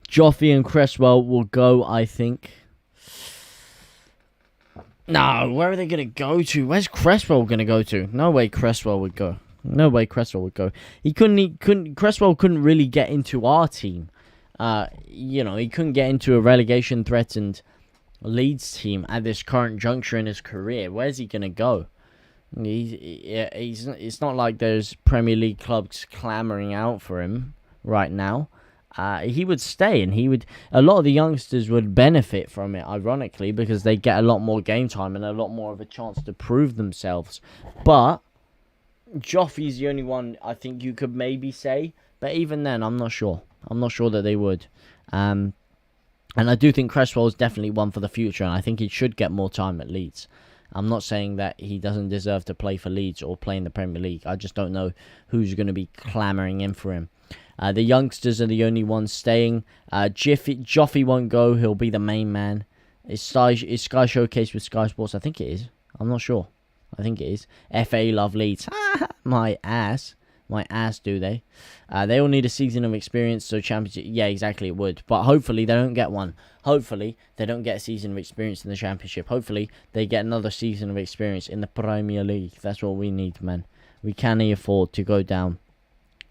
S1: Joffrey and Cresswell will go, I think. No, where are they going to go to? Where's Cresswell going to go to? No way Cresswell would go. No way Cresswell would go. Cresswell couldn't really get into our team. He couldn't get into a relegation threatened Leeds team at this current juncture in his career. Where's he going to go? It's not like there's Premier League clubs clamoring out for him right now. He would stay, and a lot of the youngsters would benefit from it, ironically, because they get a lot more game time and a lot more of a chance to prove themselves. But Joffrey's the only one I think you could maybe say, but even then, I'm not sure. I'm not sure that they would. And I do think Cresswell is definitely one for the future, and I think he should get more time at Leeds. I'm not saying that he doesn't deserve to play for Leeds or play in the Premier League. I just don't know who's going to be clamouring in for him. The youngsters are the only ones staying. Joffrey won't go. He'll be the main man. Is Sky Showcase with Sky Sports? I think it is. I'm not sure. I think it is. FA love Leeds. My ass. My ass, do they? They all need a season of experience, so Championship... Yeah, exactly, it would. But hopefully they don't get one. Hopefully they don't get a season of experience in the Championship. Hopefully they get another season of experience in the Premier League. That's what we need, man. We can't afford to go down.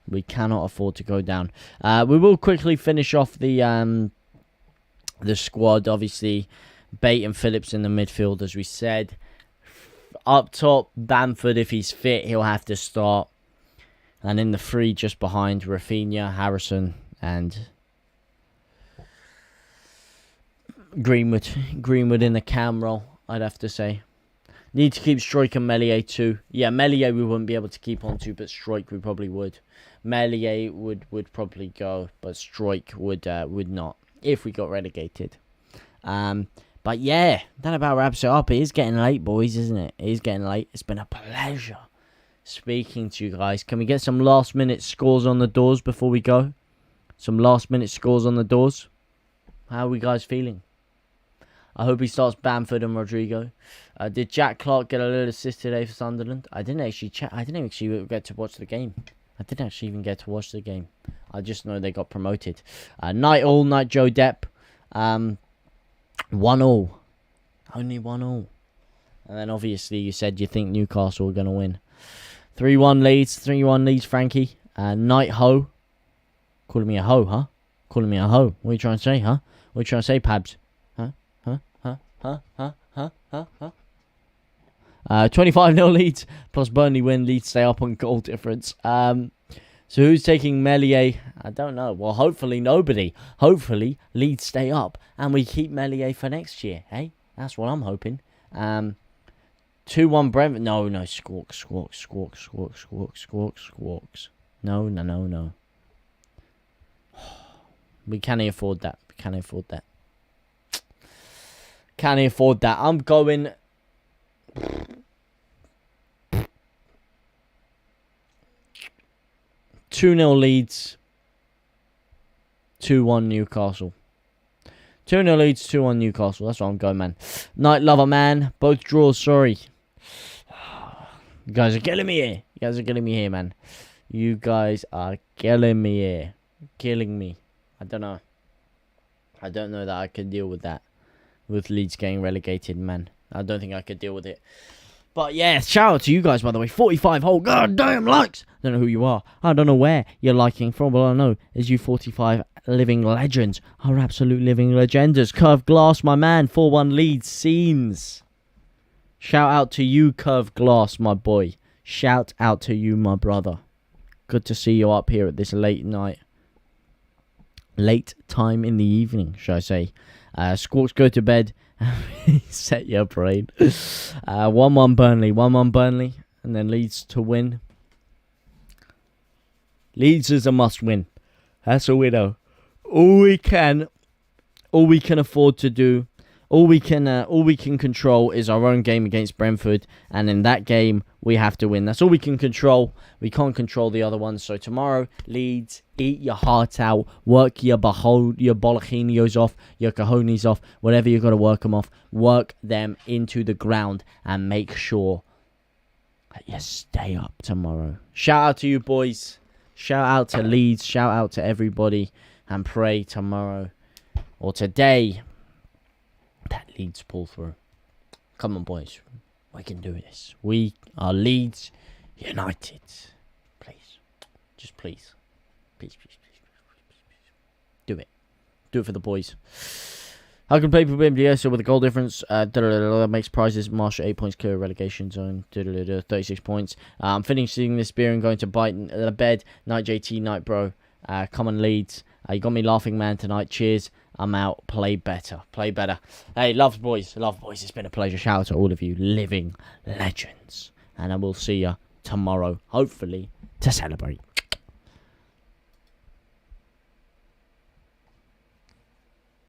S1: We cannot afford to go down. We will quickly finish off the squad. Obviously, Bate and Phillips in the midfield, as we said. Up top, Bamford, if he's fit, he'll have to start. And in the three, just behind, Rafinha, Harrison, and Greenwood. Greenwood in the cam role, I'd have to say. Need to keep Struijk and Meslier too. Yeah, Meslier we wouldn't be able to keep on to, but Struijk we probably would. Meslier would probably go, but Struijk would not if we got relegated. But yeah, that about wraps it up. It is getting late, boys, isn't it? It is getting late. It's been a pleasure speaking to you guys. Can we get some last minute scores on the doors before we go? Some last minute scores on the doors. How are we guys feeling? I hope he starts Bamford and Rodrigo. Did Jack Clark get a little assist today for Sunderland? I didn't actually check. I didn't actually get to watch the game. I didn't actually even get to watch the game. I just know they got promoted. Night all, night Joe Depp. 1-1. Only 1-1. And then obviously you said you think Newcastle are going to win. 3-1 Leeds. 3-1 Leeds, Frankie. Night Ho. Calling me a hoe, huh? Calling me a hoe. What are you trying to say, huh? What are you trying to say, Pabs? 25-0 Leeds, plus Burnley win. Leeds stay up on goal difference. So who's taking Meslier? I don't know. Well, hopefully nobody. Hopefully Leeds stay up and we keep Meslier for next year. Hey, that's what I'm hoping. 2-1 Brentford. No, squawks. No. We can't afford that. Can't afford that. I'm going 2-0 Leeds, 2-1 Newcastle. 2-0 Leeds, 2-1 Newcastle. That's what I'm going, man. Night lover, man. Both draws, sorry. You guys are killing me here. Man. You guys are killing me here. Killing me. I don't know that I could deal with that. With Leeds getting relegated, man. I don't think I could deal with it. But yeah, shout out to you guys, by the way. 45 whole goddamn likes. I don't know who you are. I don't know where you're liking from. But all I know is you 45 living legends are absolute living legenders. Curved Glass, my man. 4-1 Leeds scenes. Shout out to you, Curved Glass, my boy. Shout out to you, my brother. Good to see you up here at this late night. Late time in the evening, shall I say. Squawks go to bed. Set your brain. 1-1 Burnley. 1-1 Burnley. And then Leeds to win. Leeds is a must win. That's all we know. All we can afford to do, all we can control is our own game against Brentford, and in that game we have to win. That's all we can control. We can't control the other ones. So tomorrow, Leeds, eat your heart out, work your bolachinios off, your cojones off, whatever you got to work them off. Work them into the ground and make sure that you stay up tomorrow. Shout out to you boys. Shout out to Leeds. Shout out to everybody. And pray tomorrow or today that Leeds pull through. Come on, boys. We can do this. We are Leeds United. Please. Just please. Please. Do it. Do it for the boys. How can play for BMDS with a goal difference? Makes prizes. Marshall 8 points clear relegation zone. 36 points. I'm finishing this beer and going to bed. Night JT, night bro. Come on, Leeds. You got me laughing, man, tonight. Cheers. I'm out. Play better. Play better. Hey, love boys. Love boys. It's been a pleasure. Shout out to all of you living legends. And I will see you tomorrow, hopefully, to celebrate.